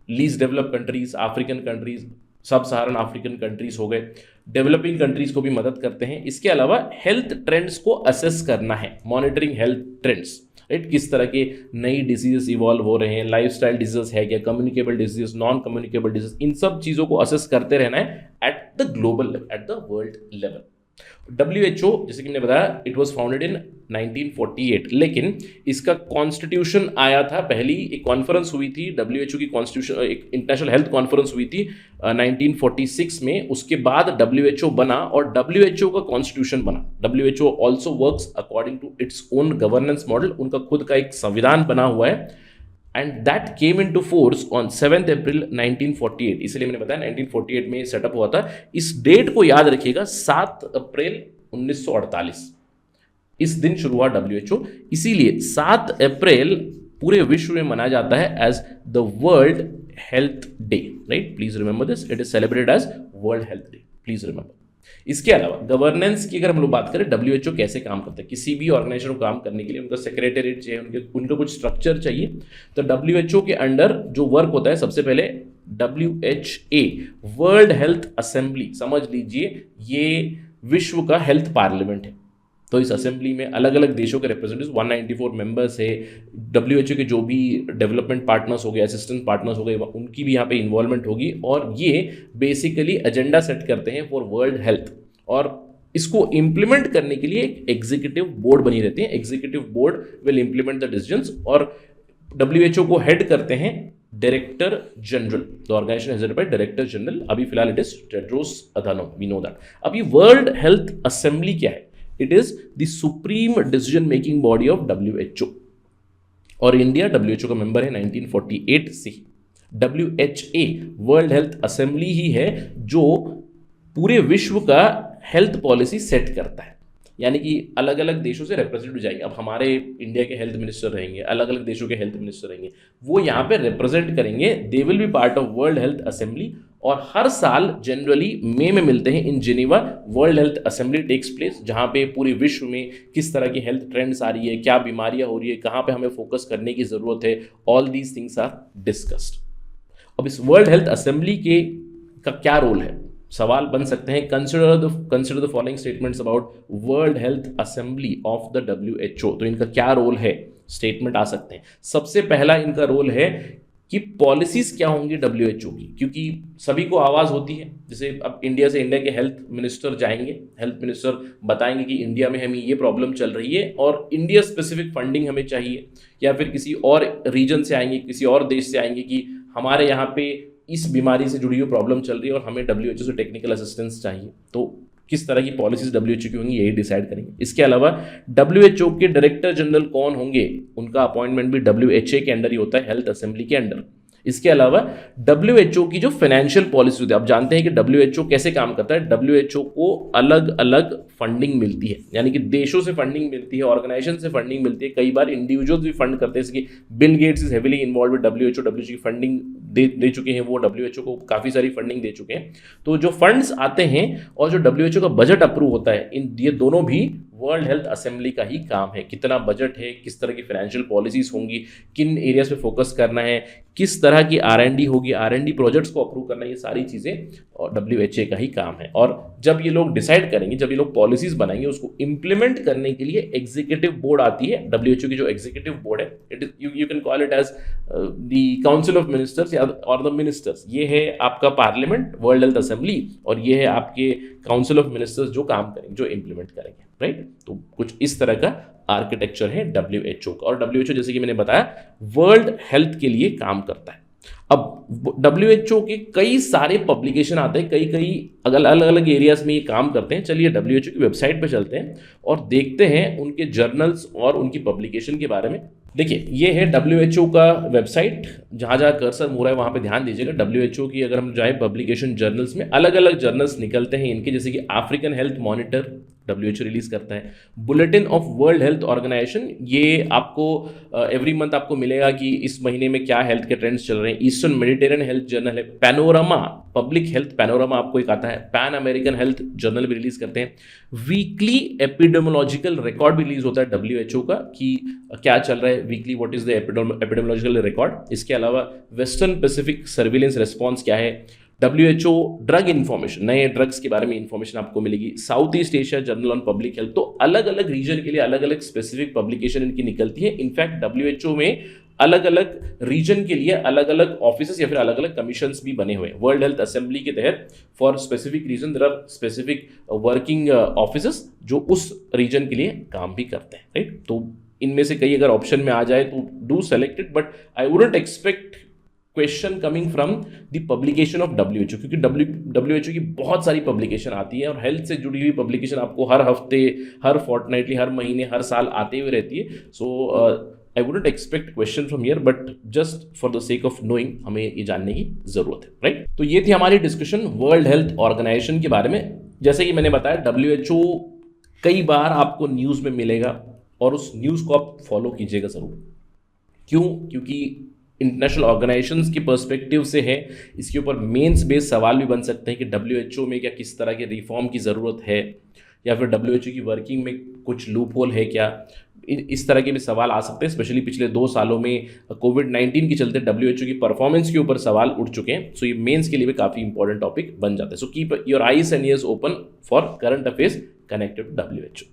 least develop countries, African countries, सब सहारन अफ्रीकन कंट्रीज हो गए, डेवलपिंग कंट्रीज को भी मदद करते हैं। इसके अलावा हेल्थ ट्रेंड्स को असेस करना है, मॉनिटरिंग हेल्थ ट्रेंड्स, राइट? किस तरह के नई डिजीजेस इवॉल्व हो रहे हैं, लाइफस्टाइल डिजीजेस है क्या, communicable disease, non communicable disease, इन सब चीज़ों को असेस करते रहना है at the global level, at the world level. WHO जैसे कि मैंने बताया इट वॉज फाउंडेड इन 1948, लेकिन इसका कॉन्स्टिट्यूशन आया था, पहली एक कॉन्फ्रेंस हुई थी WHO की कॉन्स्टिट्यूशन, एक इंटरनेशनल हेल्थ कॉन्फ्रेंस हुई थी 1946 में। उसके बाद WHO बना और WHO का कॉन्स्टिट्यूशन बना। WHO also works according to its own governance model, उनका खुद का एक संविधान बना हुआ है, and that came in to force on 7 अप्रैल 1948। इसलिए मैंने बताया 1948 में सेटअप हुआ था। इस डेट को याद रखिएगा, 7 अप्रैल 1948 इस दिन शुरू हुआ WHO। इसीलिए 7 अप्रैल पूरे विश्व में मनाया जाता है as the world health day, right? Please remember this, it is celebrated as world health day, please remember. इसके अलावा गवर्नेंस की अगर हम लोग बात करें, WHO कैसे काम करता है, किसी भी ऑर्गेनाइजेशन को काम करने के लिए उनका सेक्रेटरीट चाहिए, उनका कुछ स्ट्रक्चर चाहिए। तो WHO के अंडर जो वर्क होता है, सबसे पहले WHA वर्ल्ड हेल्थ असेंबली, समझ लीजिए ये विश्व का हेल्थ पार्लियामेंट है। तो इस असेंबली में अलग अलग देशों के रिप्रेजेंटेटिव्स, 194 मेंबर्स है। WHO के जो भी डेवलपमेंट पार्टनर्स हो गए, असिस्टेंट पार्टनर्स हो गए, उनकी भी यहाँ पे इन्वॉल्वमेंट होगी, और ये बेसिकली एजेंडा सेट करते हैं फॉर वर्ल्ड हेल्थ, और इसको इम्प्लीमेंट करने के लिए एक एग्जीक्यूटिव बोर्ड बनी रहती है। Executive board will implement the decisions, और WHO को हेड करते हैं director general. The organisation is headed by director general. अभी फिलहाल it is Tedros Adhanom, we know that. अब ये वर्ल्ड हेल्थ असेंबली क्या है? It is the supreme decision making body of WHO, और इंडिया WHO का मेंबर है 1948 से ही। WHA वर्ल्ड हेल्थ असेंबली ही है जो पूरे विश्व का हेल्थ पॉलिसी सेट करता है, यानी कि अलग अलग देशों से रिप्रेजेंट जाएंगे। अब हमारे इंडिया के हेल्थ मिनिस्टर रहेंगे, अलग अलग देशों के हेल्थ मिनिस्टर रहेंगे, वो यहाँ पे रिप्रेजेंट करेंगे, they will be part of world health assembly. और हर साल जनरली मई में मिलते हैं in Geneva. World health assembly takes place, जहाँ पे पूरे विश्व में किस तरह की हेल्थ ट्रेंड्स आ रही है, क्या बीमारियाँ हो रही है, कहाँ पे हमें फोकस करने की ज़रूरत है, all these things are discussed. अब इस वर्ल्ड हेल्थ असेंबली का क्या रोल है, सवाल बन सकते हैं। Consider the following statements about world health assembly of the WHO। तो इनका क्या रोल है, स्टेटमेंट आ सकते हैं। सबसे पहला इनका रोल है कि पॉलिसीज क्या होंगी WHO की, क्योंकि सभी को आवाज़ होती है। जैसे अब इंडिया से इंडिया के हेल्थ मिनिस्टर जाएंगे, हेल्थ मिनिस्टर बताएंगे कि इंडिया में हमें ये प्रॉब्लम चल रही है और इंडिया स्पेसिफिक फंडिंग हमें चाहिए, या फिर किसी और रीजन से आएंगे, किसी और देश से आएंगे कि हमारे यहाँ पे इस बीमारी से जुड़ी हुई प्रॉब्लम चल रही है और हमें WHO से टेक्निकल असिस्टेंस चाहिए। तो किस तरह की पॉलिसीज WHO की होंगी यही डिसाइड करेंगे। इसके अलावा WHO के डायरेक्टर जनरल कौन होंगे, उनका अपॉइंटमेंट भी WHA के अंडर ही होता है, हेल्थ असेंबली के अंडर। इसके अलावा WHO की जो फाइनेंशियल पॉलिसी होती है, आप जानते हैं कि WHO कैसे काम करता है। WHO को अलग अलग फंडिंग मिलती है, यानी कि देशों से फंडिंग मिलती है, ऑर्गेनाइजेशन से फंडिंग मिलती है, कई बार इंडिविजुअल्स भी फंड करते हैं। जैसे कि Bill Gates is heavily involve with WHO की फंडिंग दे चुके हैं, वो WHO को काफ़ी सारी फंडिंग दे चुके हैं। तो जो फंड्स आते हैं और जो WHO का बजट अप्रूव होता है, ये दोनों भी वर्ल्ड हेल्थ असेंबली का ही काम है। कितना बजट है, किस तरह की फाइनेंशियल पॉलिसीज होंगी, किन एरियाज पे फोकस करना है, किस तरह की R&D होगी, R&D प्रोजेक्ट्स को अप्रूव करना, ये सारी चीज़ें और WHA का ही काम है। और जब ये लोग डिसाइड करेंगे, जब ये लोग पॉलिसीज बनाएंगे, उसको इंप्लीमेंट करने के लिए एग्जीक्यूटिव बोर्ड आती है। WHO की जो एग्जीक्यूटिव बोर्ड है, it is you can call it as the council of ministers और द मिनिस्टर्स। ये है आपका पार्लियामेंट, वर्ल्ड हेल्थ असेंबली, और ये है आपके काउंसिल ऑफ मिनिस्टर्स जो काम करेंगे, जो इंप्लीमेंट करेंगे, राइट। तो कुछ इस तरह का आर्किटेक्चर है WHO का। और WHO जैसे कि मैंने बताया वर्ल्ड हेल्थ के लिए काम करता है। अब WHO के कई सारे पब्लिकेशन आते हैं, कई अलग अलग एरियाज में ये काम करते हैं। चलिए WHO की वेबसाइट पे चलते हैं और देखते हैं उनके जर्नल्स और उनकी पब्लिकेशन के बारे में। देखिए, ये है WHO का वेबसाइट, जहाँ जहाँ कर्सर हो रहा है वहाँ पे ध्यान दीजिएगा। WHO की अगर हम जाए पब्लिकेशन जर्नल्स में, अलग अलग जर्नल्स निकलते हैं इनके, जैसे कि African health monitor WHO release करता है, bulletin of world health organisation, ये आपको एवरी मंथ आपको मिलेगा कि इस महीने में क्या हेल्थ के ट्रेंड्स चल रहे हैं। ईस्टर्न मेडिटेरियन हेल्थ जर्नल है, पैनोरामा पब्लिक हेल्थ पैनोरामा आपको एक आता है, पैन अमेरिकन हेल्थ जर्नल भी रिलीज करते हैं। वीकली एपिडेमोलॉजिकल रिकॉर्ड भी रिलीज होता है WHO का कि क्या चल रहा है weekly, what is the epidemiological record. इसके अलावा वेस्टर्न पैसिफिक सर्विलेंस रिस्पॉन्स क्या है, WHO ड्रग इन्फॉर्मेशन, नए ड्रग्स के बारे में इन्फॉर्मेशन आपको मिलेगी। South east Asia journal on public health. तो अलग अलग रीजन के लिए अलग अलग स्पेसिफिक पब्लिकेशन इनकी निकलती है। इनफैक्ट WHO में अलग अलग रीजन के लिए अलग अलग ऑफिसेस या फिर अलग अलग कमीशंस भी बने हुए हैं। वर्ल्ड हेल्थ असेंबली के तहत for specific region there are specific working offices जो उस रीजन के लिए काम भी करते हैं, राइट। तो इनमें से कई अगर ऑप्शन में आ जाए तो do select it, but I wouldn't expect question coming from the publication of WHO, क्योंकि WHO की बहुत सारी पब्लिकेशन आती है और हेल्थ से जुड़ी हुई पब्लिकेशन आपको हर हफ्ते, हर फोर्टनाइटली, हर महीने, हर साल आते हुए रहती है। So I wouldn't expect question from here, but just for the sake of knowing हमें ये जानने की जरूरत है, राइट। तो ये थी हमारी डिस्कशन वर्ल्ड हेल्थ ऑर्गेनाइजेशन के बारे में। जैसे कि मैंने बताया WHO कई बार आपको न्यूज़ में मिलेगा और उस न्यूज़ को आप फॉलो कीजिएगा ज़रूर। क्यों? क्योंकि इंटरनेशनल ऑर्गेनाइजेशंस के पर्सपेक्टिव से है, इसके ऊपर मेंस बेस्ड सवाल भी बन सकते हैं कि WHO में क्या किस तरह के रिफॉर्म की ज़रूरत है, या फिर WHO की वर्किंग में कुछ लूप होल है क्या, इस तरह के भी सवाल आ सकते हैं। स्पेशली पिछले 2 सालों में कोविड-19 के चलते WHO की परफॉर्मेंस के ऊपर सवाल उठ चुके हैं। सो ये मेंस के लिए भी काफ़ी इंपॉर्टेंट टॉपिक बन जाता है। So keep your eyes and ears open for current affairs connected to WHO,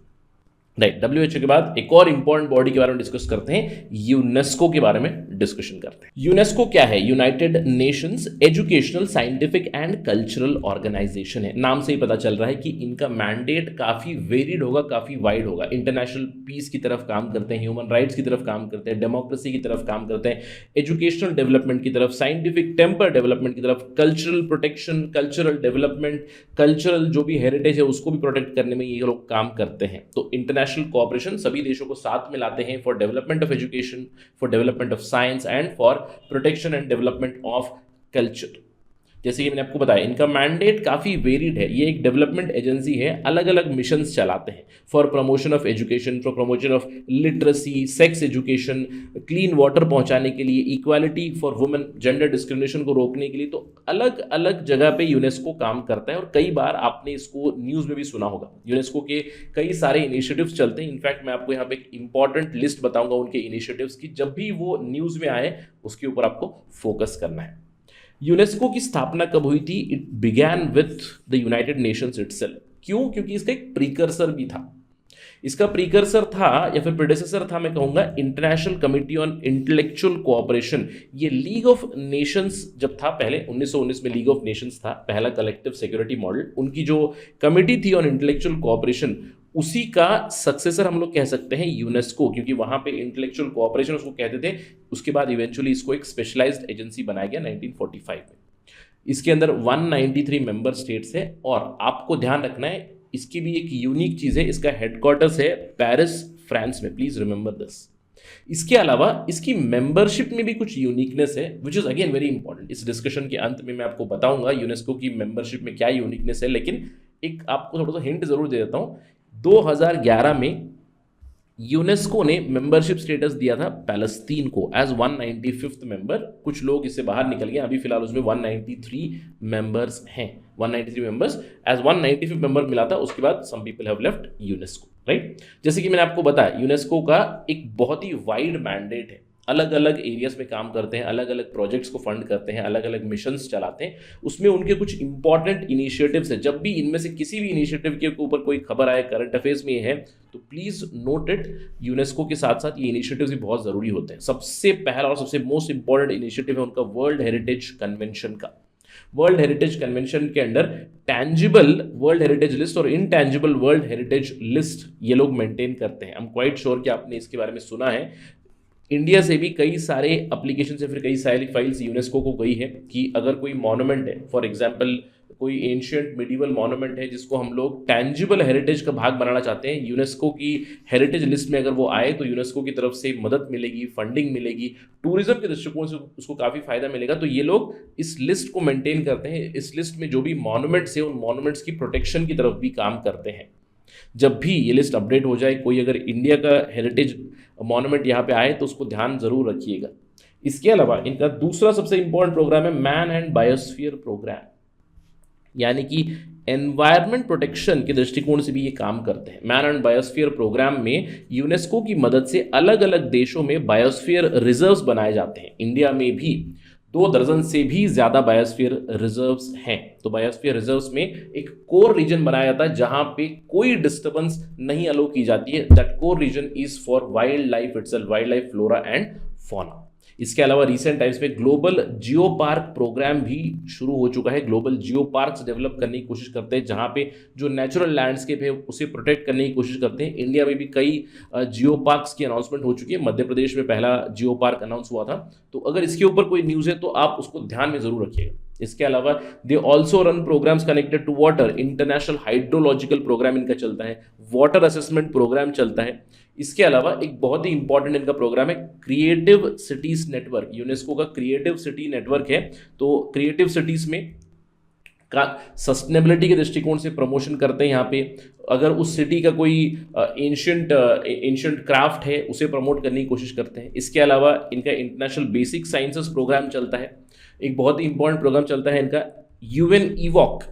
right. WHO के बाद एक और इंपॉर्टेंट बॉडी के बारे में डिस्कस करते हैं, यूनेस्को के बारे में डिस्कशन करते हैं। यूनेस्को क्या है? United Nations educational, scientific and cultural organisation है। नाम से ही पता चल रहा है कि इनका मैंडेट काफी वेरिड होगा, काफी वाइड होगा। इंटरनेशनल पीस की तरफ काम करते हैं, ह्यूमन राइट्स की तरफ काम करते हैं, डेमोक्रेसी की तरफ काम करते हैं, एजुकेशनल डेवलपमेंट की तरफ, साइंटिफिक टेम्पर डेवलपमेंट की तरफ, cultural protection, cultural development, cultural जो भी हेरिटेज है उसको भी प्रोटेक्ट करने में ये लोग काम करते हैं। तो इंटरनेशनल कोऑपरेशन सभी देशों को साथ में लाते हैं for development of education, for development of science, science and for protection and development of culture. जैसे कि मैंने आपको बताया, इनका मैंडेट काफ़ी वेरिड है। ये एक डेवलपमेंट एजेंसी है, अलग अलग मिशंस चलाते हैं for promotion of education, for promotion of literacy, sex education, clean water पहुंचाने के लिए, equality for women, gender discrimination को रोकने के लिए। तो अलग अलग जगह पे यूनेस्को काम करता है और कई बार आपने इसको न्यूज़ में भी सुना होगा। यूनेस्को के कई सारे इनिशिएटिव्स चलते हैं। इनफैक्ट मैं आपको यहाँ पे एक इंपॉर्टेंट लिस्ट बताऊंगा उनके इनिशिएटिव्स की, जब भी वो न्यूज़ में आए उसके ऊपर आपको फोकस करना है। यूनेस्को की स्थापना कब हुई थी? It began with the United Nations itself. क्यों? क्योंकि इसका एक प्रीकर्सर भी था। इसका प्रीकर्सर था या फिर प्रेडेसेसर था, मैं कहूंगा, international committee on intellectual cooperation. ये लीग ऑफ नेशंस जब था पहले 1919 में, लीग ऑफ नेशंस था पहला कलेक्टिव सिक्योरिटी मॉडल। उनकी जो कमिटी थी ऑन इंटेलेक्चुअल कोऑपरेशन, उसी का सक्सेसर हम लोग कह सकते हैं यूनेस्को, क्योंकि वहां पे इंटेलेक्चुअल कोऑपरेशन उसको कहते थे। उसके बाद इवेंचुअली इसको एक स्पेशलाइज्ड एजेंसी बनाया गया 1945 में। इसके अंदर 193 मेंबर स्टेट्स है और आपको ध्यान रखना है इसकी भी एक यूनिक चीज़ है, इसका हेडक्वार्टर्स है पेरिस, फ्रांस में। Please remember this. इसके अलावा इसकी मेंबरशिप में भी कुछ यूनिकनेस है, which is again very important. इस डिस्कशन के अंत में मैं आपको बताऊंगा यूनेस्को की मेंबरशिप में क्या यूनिकनेस है, लेकिन एक आपको थोड़ा सा हिंट जरूर दे देता हूँ। 2011 में यूनेस्को ने मेंबरशिप स्टेटस दिया था पैलेस्तीन को एज 195th मेंबर। कुछ लोग इससे बाहर निकल गए, अभी फिलहाल उसमें 193 मेंबर्स हैं। 193 मेंबर्स एज 195th मेंबर मिला था। उसके बाद some people have left UNESCO, right. जैसे कि मैंने आपको बताया, यूनेस्को का एक बहुत ही वाइड मैंडेट है, अलग अलग एरियाज में काम करते हैं, अलग अलग प्रोजेक्ट्स को फंड करते हैं, अलग अलग मिशंस चलाते हैं। उसमें उनके कुछ इंपॉर्टेंट इनिशिएटिव्स हैं। जब भी इनमें से किसी भी इनिशिएटिव के ऊपर कोई खबर आए, करंट अफेयर्स में है, तो प्लीज नोट इट। यूनेस्को के साथ साथ ये इनिशिएटिव्स भी बहुत ज़रूरी होते हैं। सबसे पहला और सबसे मोस्ट इंपॉर्टेंट इनिशिएटिव है उनका वर्ल्ड हेरिटेज कन्वेंशन का। वर्ल्ड हेरिटेज कन्वेंशन के under tangible world heritage list और इनटैंजिबल वर्ल्ड हेरिटेज लिस्ट ये लोग मेंटेन करते हैं। आई एम क्वाइट श्योर कि आपने इसके बारे में सुना है। इंडिया से भी कई सारे एप्लीकेशन से फिर कई सारी फाइल्स यूनेस्को को गई है कि अगर कोई मॉन्यूमेंट है, फॉर एग्जांपल कोई एंशिएंट मिडिवल मॉन्यूमेंट है जिसको हम लोग टैंजिबल हेरिटेज का भाग बनाना चाहते हैं, यूनेस्को की हेरिटेज लिस्ट में अगर वो आए तो यूनेस्को की तरफ से मदद मिलेगी, फंडिंग मिलेगी, टूरिज्म के दृष्टिकोण से उसको काफ़ी फायदा मिलेगा। तो ये लोग इस लिस्ट को मेंटेन करते हैं। इस लिस्ट में जो भी मॉन्यूमेंट्स है उन मॉन्यूमेंट्स की प्रोटेक्शन की तरफ भी काम करते हैं। जब भी ये लिस्ट अपडेट हो जाए, कोई अगर इंडिया का हेरिटेज मॉन्यूमेंट यहाँ पे आए तो उसको ध्यान जरूर रखिएगा। इसके अलावा इनका दूसरा सबसे इंपॉर्टेंट प्रोग्राम है मैन एंड बायोस्फीयर प्रोग्राम, यानी कि एनवायरनमेंट प्रोटेक्शन के दृष्टिकोण से भी ये काम करते हैं। मैन एंड बायोस्फीयर प्रोग्राम में यूनेस्को की मदद से अलग अलग देशों में बायोस्फीयर रिजर्व्स बनाए जाते हैं। इंडिया में भी 2 दर्जन से भी ज्यादा बायोस्फीयर रिजर्व्स हैं। तो बायोस्फीयर रिजर्व्स में एक कोर रीजन बनाया जाता है जहां पे कोई डिस्टर्बेंस नहीं अलो की जाती है। That core region is for wildlife itself, wildlife, flora and fauna. इसके अलावा रिसेंट टाइम्स में ग्लोबल जियो पार्क प्रोग्राम भी शुरू हो चुका है। ग्लोबल जियो पार्क्स डेवलप करने की कोशिश करते हैं जहां पे जो नेचुरल लैंडस्केप है उसे प्रोटेक्ट करने की कोशिश करते हैं। इंडिया में भी कई जियो पार्क्स की अनाउंसमेंट हो चुकी है। मध्य प्रदेश में पहला जियो पार्क अनाउंस हुआ था। तो अगर इसके ऊपर कोई न्यूज़ है तो आप उसको ध्यान में जरूर रखिएगा। इसके अलावा they also run programmes connected to water. International hydrological programme इनका चलता है, वाटर असेसमेंट प्रोग्राम चलता है। इसके अलावा एक बहुत ही इंपॉर्टेंट इनका प्रोग्राम है क्रिएटिव सिटीज नेटवर्क। यूनेस्को का क्रिएटिव सिटी नेटवर्क है। तो क्रिएटिव सिटीज में का सस्टेनेबिलिटी के दृष्टिकोण से प्रमोशन करते हैं। यहाँ पे अगर उस सिटी का कोई एंशिएंट क्राफ्ट है उसे प्रमोट करने की कोशिश करते हैं। इसके अलावा इनका इंटरनेशनल बेसिक साइंसेस प्रोग्राम चलता है। एक बहुत ही इंपॉर्टेंट प्रोग्राम चलता है इनका यूएन ईवॉक,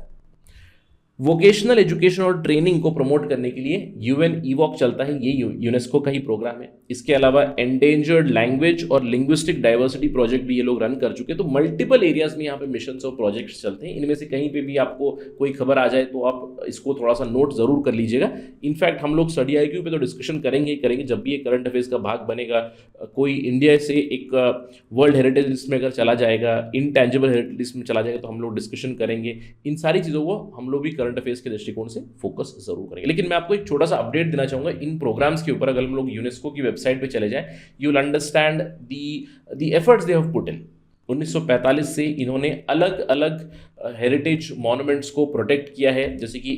वोकेशनल एजुकेशन और ट्रेनिंग को प्रमोट करने के लिए यूएन ईवॉक चलता है। ये यूनेस्को का ही प्रोग्राम है। इसके अलावा एंडेंजर्ड लैंग्वेज और लिंग्विस्टिक डाइवर्सिटी प्रोजेक्ट भी ये लोग रन कर चुके हैं। तो मल्टीपल एरियाज में यहाँ पे मिशंस और प्रोजेक्ट्स चलते हैं। इनमें से कहीं पे भी आपको कोई खबर आ जाए तो आप इसको थोड़ा सा नोट जरूर कर लीजिएगा। इनफैक्ट हम लोग स्टडी IQ पे तो डिस्कशन करेंगे ही करेंगे जब भी ये करंट अफेयर्स का भाग बनेगा। कोई इंडिया से एक वर्ल्ड हेरिटेज लिस्ट में अगर चला जाएगा, इनटैंजिबल हेरिटेज लिस्ट में चला जाएगा तो हम लोग डिस्कशन करेंगे। इन सारी चीज़ों को हम लोग भी करंट अफेयर्स के दृष्टिकोण से फोकस जरूर करेंगे। लेकिन मैं आपको एक छोटा सा अपडेट देना चाहूंगा इन प्रोग्राम्स के ऊपर। अगर हम लोग यूनेस्को की वेबसाइट पे चले जाएं, you will understand the efforts they have put in. 1945 से इन्होंने अलग अलग हेरिटेज मॉन्यूमेंट्स को प्रोटेक्ट किया है। जैसे कि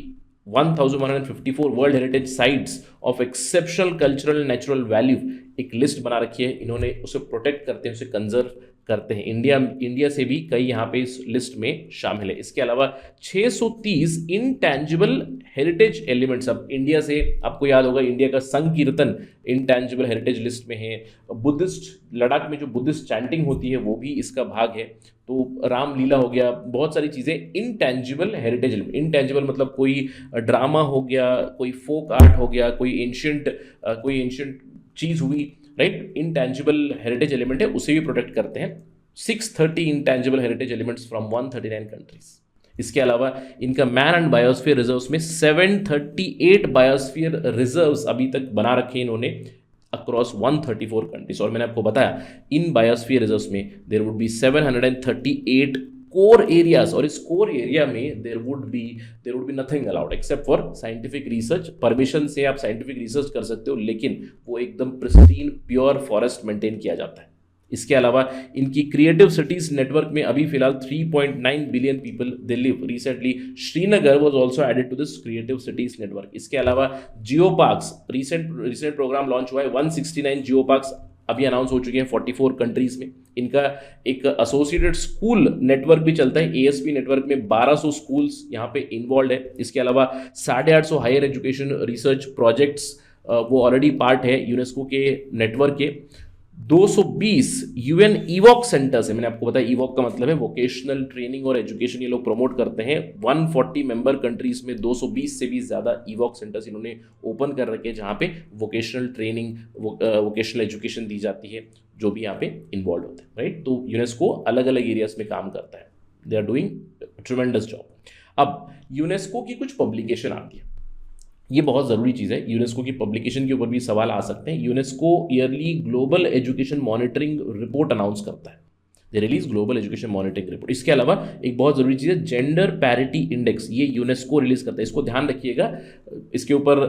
1154 world heritage sites of exceptional cultural natural value एक लिस्ट बना रखी है इन्होंने, उसे प्रोटेक्ट करते हैं, उसे कंजर्व करते हैं। इंडिया से भी कई यहाँ पे इस लिस्ट में शामिल है। इसके अलावा 630 इंटैंजिबल हेरिटेज एलिमेंट्स, अब इंडिया से आपको याद होगा इंडिया का संकीर्तन इंटैंजिबल हेरिटेज लिस्ट में है। बुद्धिस्ट, लद्दाख में जो बुद्धिस्ट चैंटिंग होती है वो भी इसका भाग है। तो रामलीला हो गया, बहुत सारी चीज़ें इंटैंजिबल हेरिटेज एलिमेंट। इंटैंजिबल मतलब कोई ड्रामा हो गया, कोई फोक आर्ट हो गया, कोई एंशियंट चीज़ हुई, राइट। इंटैंजिबल हेरिटेज एलिमेंट है, उसे भी प्रोटेक्ट करते हैं। 630 intangible heritage elements from 139 countries. इसके अलावा इनका मैन एंड बायोस्फीयर रिजर्व्स में 738 बायोस्फीयर रिजर्व्स अभी तक बना रखे इन्होंने अक्रॉस 134 कंट्रीज। और मैंने आपको बताया इन बायोस्फीयर रिजर्व्स में there would be 738 core areas, और इस कोर एरिया में there would be nothing allowed except for scientific research. Permission से आप साइंटिफिक रिसर्च कर सकते हो, लेकिन वो एकदम प्रिस्टीन प्योर फॉरेस्ट मेंटेन किया जाता है। इसके अलावा इनकी क्रिएटिव सिटीज नेटवर्क में अभी फिलहाल 3.9 billion people they live. Recently Srinagar was also added to this creative cities network. इसके अलावा geo parks, recent programme launch हुआ है। 169 जियो पार्क्स अभी अनाउंस हो चुके हैं 44 कंट्रीज में। इनका एक एसोसिएटेड स्कूल नेटवर्क भी चलता है, एएसपी नेटवर्क में 1200 स्कूल्स यहाँ पे इन्वॉल्व है। इसके अलावा 850 हायर एजुकेशन रिसर्च प्रोजेक्ट्स वो ऑलरेडी पार्ट है यूनेस्को के नेटवर्क के। 220 यूएन ईवॉक सेंटर्स है। मैंने आपको बताया ईवॉक का मतलब है वोकेशनल ट्रेनिंग और एजुकेशन, ये लोग प्रमोट करते हैं। 140 मेंबर कंट्रीज में 220 से भी ज़्यादा ईवॉक सेंटर्स इन्होंने ओपन कर रखे हैं, जहाँ पे वोकेशनल ट्रेनिंग, वोकेशनल एजुकेशन दी जाती है, जो भी यहाँ पे इन्वॉल्व होते हैं, राइट। तो यूनेस्को अलग अलग एरियाज में काम करता है, they are doing tremendous job. अब यूनेस्को की कुछ पब्लिकेशन आती है, ये बहुत ज़रूरी चीज़ है। यूनेस्को की पब्लिकेशन के ऊपर भी सवाल आ सकते हैं। UNESCO yearly global education monitoring report announce करता है, they release global education monitoring report. इसके अलावा एक बहुत ज़रूरी चीज़ है जेंडर पैरिटी इंडेक्स, ये यूनेस्को रिलीज करता है, इसको ध्यान रखिएगा। इसके ऊपर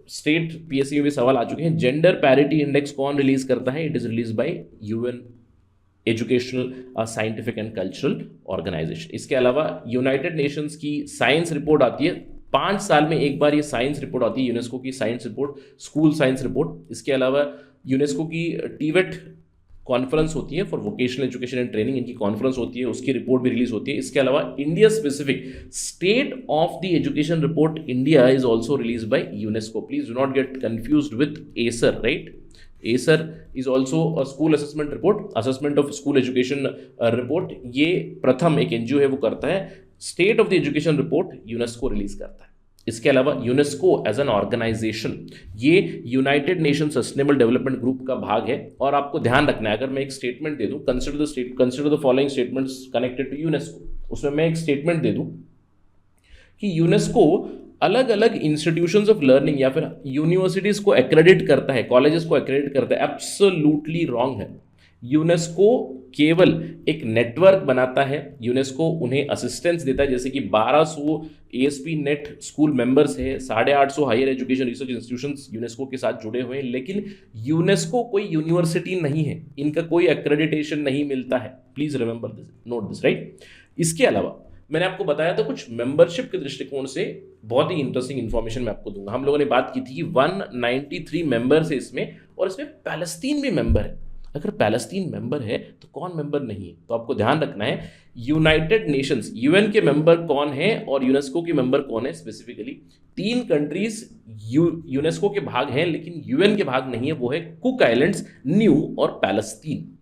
स्टेट पीएससी में भी सवाल आ चुके हैं। जेंडर पैरिटी इंडेक्स कौन रिलीज करता है? It is release by UN educational scientific and cultural organisation. इसके अलावा यूनाइटेड नेशंस की साइंस रिपोर्ट आती है, 5 साल में एक बार ये साइंस रिपोर्ट आती है, यूनेस्को की science report, school science report. इसके अलावा यूनेस्को की टीवेट कॉन्फ्रेंस होती है for vocational education and training, इनकी कॉन्फ्रेंस होती है, उसकी रिपोर्ट भी रिलीज होती है। इसके अलावा India specific state of the education report India is also release by UNESCO. Please do not gate confused with Acer, right. Acer is also a school assessment report, assessment of school education report. ये प्रथम एक NGO है वो करता है। State of the education report UNESCO release करता है। इसके अलावा यूनेस्को एज एन ऑर्गेनाइजेशन ये United nation sustainable development group का भाग है। और आपको ध्यान रखना है, अगर मैं एक स्टेटमेंट दे दूं, consider the following statements connected to UNESCO, उसमें मैं एक स्टेटमेंट दे दूं कि यूनेस्को अलग अलग इंस्टीट्यूशंस ऑफ लर्निंग या फिर यूनिवर्सिटीज को एक्रेडिट करता है, कॉलेजेस को एक्रेडिट करता है, एब्सोल्युटली रॉन्ग है। यूनेस्को केवल एक नेटवर्क बनाता है, यूनेस्को उन्हें असिस्टेंस देता है, जैसे कि 1200 एएसपी नेट स्कूल मेंबर्स है, 850 higher education research institutions UNESCO के साथ जुड़े हुए हैं। लेकिन यूनेस्को कोई यूनिवर्सिटी नहीं है, इनका कोई एक्रेडिटेशन नहीं मिलता है। Please remember this, note this, right. इसके अलावा मैंने आपको बताया था कुछ मेंबरशिप के दृष्टिकोण से बहुत ही इंटरेस्टिंग इन्फॉर्मेशन मैं आपको दूंगा। हम लोगों ने बात की थी कि 193 मेंबर्स है इसमें, और इसमें पैलेस्तीन भी मेंबर है। अगर पैलेस्तीन मेंबर है तो कौन मेंबर नहीं है? तो आपको ध्यान रखना है यूनाइटेड नेशंस, यूएन के मेंबर कौन है और यूनेस्को के मेंबर कौन है। स्पेसिफिकली 3 कंट्रीज यूनेस्को के भाग हैं लेकिन यूएन के भाग नहीं है, वो है कुक आइलैंड्स, न्यू और पैलेस्तीन।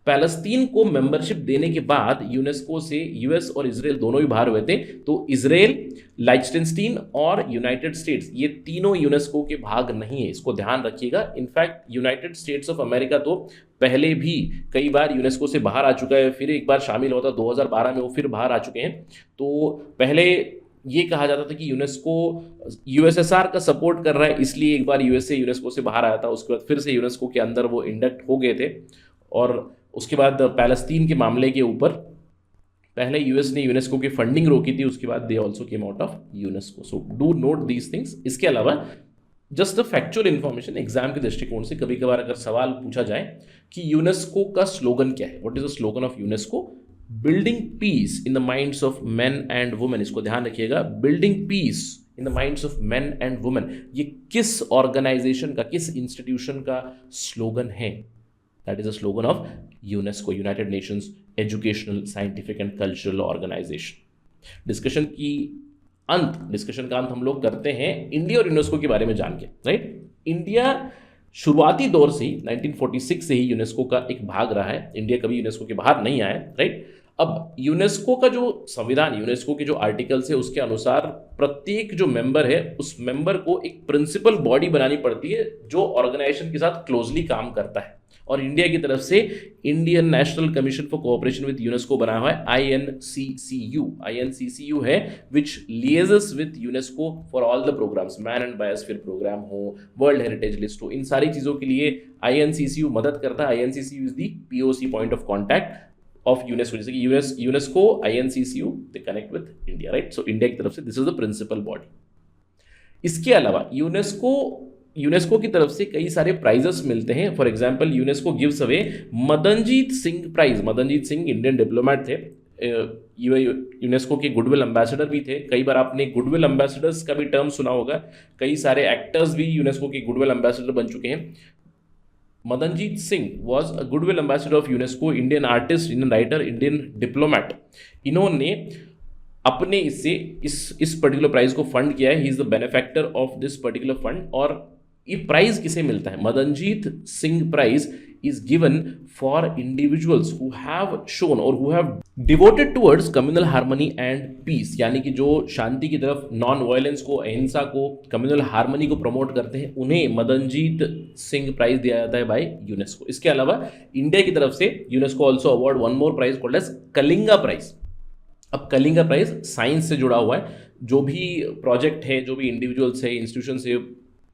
पैलेस्तीन को मेंबरशिप देने के बाद यूनेस्को से यूएस और इजराइल दोनों ही बाहर हुए थे। तो इजराइल, लाइचटेनस्टीन और यूनाइटेड स्टेट्स, ये तीनों यूनेस्को के भाग नहीं है, इसको ध्यान रखिएगा। In fact United states of America तो पहले भी कई बार यूनेस्को से बाहर आ चुका है, फिर एक बार शामिल होता 2012 में वो फिर बाहर आ चुके हैं। तो पहले ये कहा जाता था कि यूनेस्को यूएसएसआर का सपोर्ट कर रहा है, इसलिए एक बार यूएसए यूनेस्को से बाहर आया था, उसके बाद फिर से यूनेस्को के अंदर वो इंडक्ट हो गए थे। और उसके बाद पैलेस्तीन के मामले के ऊपर पहले यूएस ने यूनेस्को की फंडिंग रोकी थी, उसके बाद they also came out of UNESCO. So do not these things. इसके अलावा just the factual information, exam के दृष्टिकोण से कभी कभार अगर सवाल पूछा जाए कि यूनेस्को का स्लोगन क्या है, what is the slogan of UNESCO? Building peace in the minds of men and women. इसको ध्यान रखिएगा, building peace in the minds of men and women, ये किस ऑर्गेनाइजेशन का, किस इंस्टीट्यूशन का स्लोगन है? That is a slogan of UNESCO, United Nations educational, scientific and cultural organisation. Discussion का अंत हम लोग करते हैं इंडिया और यूनेस्को के बारे में जान के, राइट। इंडिया शुरुआती दौर से ही 1946 से ही यूनेस्को का एक भाग रहा है। इंडिया कभी यूनेस्को के बाहर नहीं आया, राइट। अब यूनेस्को का जो संविधान, यूनेस्को के जो आर्टिकल्स है, उसके अनुसार प्रत्येक जो मेंबर है उस मेंबर को एक प्रिंसिपल बॉडी बनानी पड़ती है जो ऑर्गेनाइजेशन के साथ क्लोजली काम करता है। और इंडिया की तरफ से Indian National Commission for Cooperation with UNESCO बना हुआ है, INCCU है, which liaises with UNESCO for all the programs, man and biosphere program हो, वर्ल्ड हेरिटेज लिस्ट हो, इन सारी चीज़ों के लिए INCCU मदद करता है। INCCU is the POC, point of contact of UNESCO. जैसे कि UNESCO, INCCU they connect with India, right. So India की तरफ से this is the principal body. इसके अलावा यूनेस्को की तरफ से कई सारे प्राइजेस मिलते हैं। For example, UNESCO gives away Madanjeet Singh prize. Madanjeet Singh Indian diplomat थे, यूनेस्को के गुडविल एम्बेसडर भी थे। कई बार आपने गुडविल एम्बेसडर्स का भी टर्म सुना होगा। कई सारे एक्टर्स भी यूनेस्को के गुडविल एम्बेसडर बन चुके हैं। Madanjeet Singh was a goodwill ambassador of UNESCO, Indian artist, Indian writer, Indian diplomat. इन्होंने अपने इस पर्टिकुलर प्राइज को फंड किया है। He is the benefactor of this particular fund. और ये प्राइज किसे मिलता है? Madanjeet Singh prize is given for individuals who have shown or who have devoted towards communal harmony and peace, यानी कि जो शांति की तरफ, नॉन वायलेंस को, अहिंसा को, कम्युनल हार्मनी को प्रमोट करते हैं, उन्हें मदनजीत सिंह प्राइज दिया जाता है बाय यूनेस्को। इसके अलावा इंडिया की तरफ से UNESCO also award one more prize called as Kalinga prize. अब कलिंगा प्राइज साइंस से जुड़ा हुआ है। जो भी प्रोजेक्ट है, जो भी इंडिविजुअल्स है, इंस्टीट्यूशन से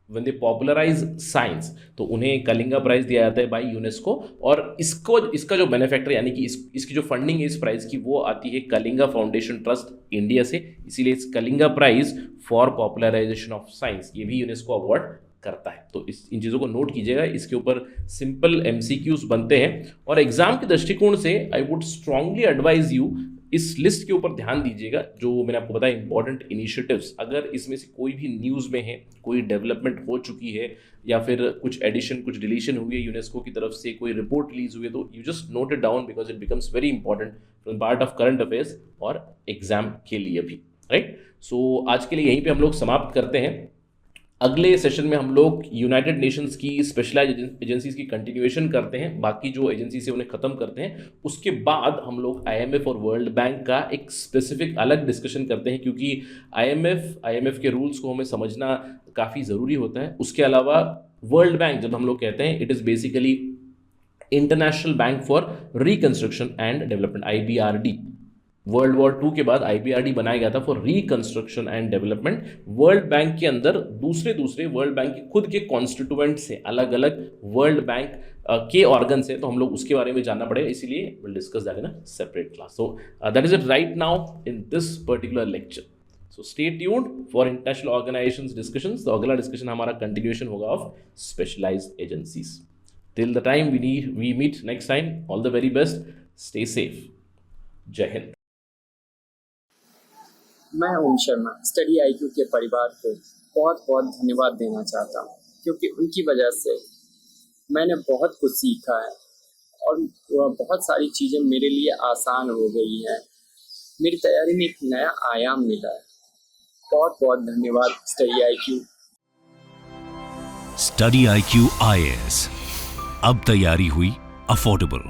when they popularize science, तो उन्हें कलिंगा प्राइज दिया जाता है बाय यूनेस्को। और इसका जो बेनिफैक्टर, यानी कि इसकी जो फंडिंग है इस प्राइज की, वो आती है कलिंगा फाउंडेशन ट्रस्ट इंडिया से। इसीलिए इस Kalinga prize for popularisation of science, ये भी यूनेस्को अवार्ड करता है। तो इन चीज़ों को नोट कीजिएगा। इसके ऊपर सिंपल MCQs बनते हैं। और एग्जाम के दृष्टिकोण से I would strongly advise you इस लिस्ट के ऊपर ध्यान दीजिएगा जो मैंने आपको बताया, इंपॉर्टेंट इनिशिएटिव्स। अगर इसमें से कोई भी न्यूज़ में है, कोई डेवलपमेंट हो चुकी है, या फिर कुछ एडिशन, कुछ डिलीशन हुई है यूनेस्को की तरफ से, कोई रिपोर्ट रिलीज हुई है, तो you just note it down because it becomes very important from part of current affairs और एग्जाम के लिए भी, राइट। सो आज के लिए यहीं पे हम लोग समाप्त करते हैं। अगले सेशन में हम लोग यूनाइटेड नेशंस की स्पेशलाइज्ड एजेंसीज की कंटिन्यूएशन करते हैं। बाकी जो एजेंसी से उन्हें ख़त्म करते हैं। उसके बाद हम लोग IMF और वर्ल्ड बैंक का एक स्पेसिफिक अलग डिस्कशन करते हैं, क्योंकि IMF के रूल्स को हमें समझना काफ़ी ज़रूरी होता है। उसके अलावा वर्ल्ड बैंक जब हम लोग कहते हैं, it is basically international bank for reconstruction and development, IBRD। World war 2 के बाद IBRD बनाया गया था for reconstruction and development. World bank के अंदर दूसरे वर्ल्ड बैंक के खुद के कॉन्स्टिट्यूएंट से अलग अलग वर्ल्ड बैंक के ऑर्गन्स है, तो हम लोग उसके बारे में जानना पड़ेगा। इसीलिए will discuss that in a separate class. So that is it right now in this particular lecture. So stay tuned for international organisations discussions. तो अगला डिस्कशन हमारा कंटिन्यूएशन होगा of specialised agencies. Till the time we meet next time, all the very best, stay safe, जय हिंद। मैं ओम Sharma study IQ के परिवार को बहुत बहुत धन्यवाद देना चाहता हूँ, क्योंकि उनकी वजह से मैंने बहुत कुछ सीखा है और बहुत सारी चीज़ें मेरे लिए आसान हो गई हैं। मेरी तैयारी में एक नया आयाम मिला है। बहुत बहुत धन्यवाद study IQ। Study IQ IAS, अब तैयारी हुई अफोर्डेबल।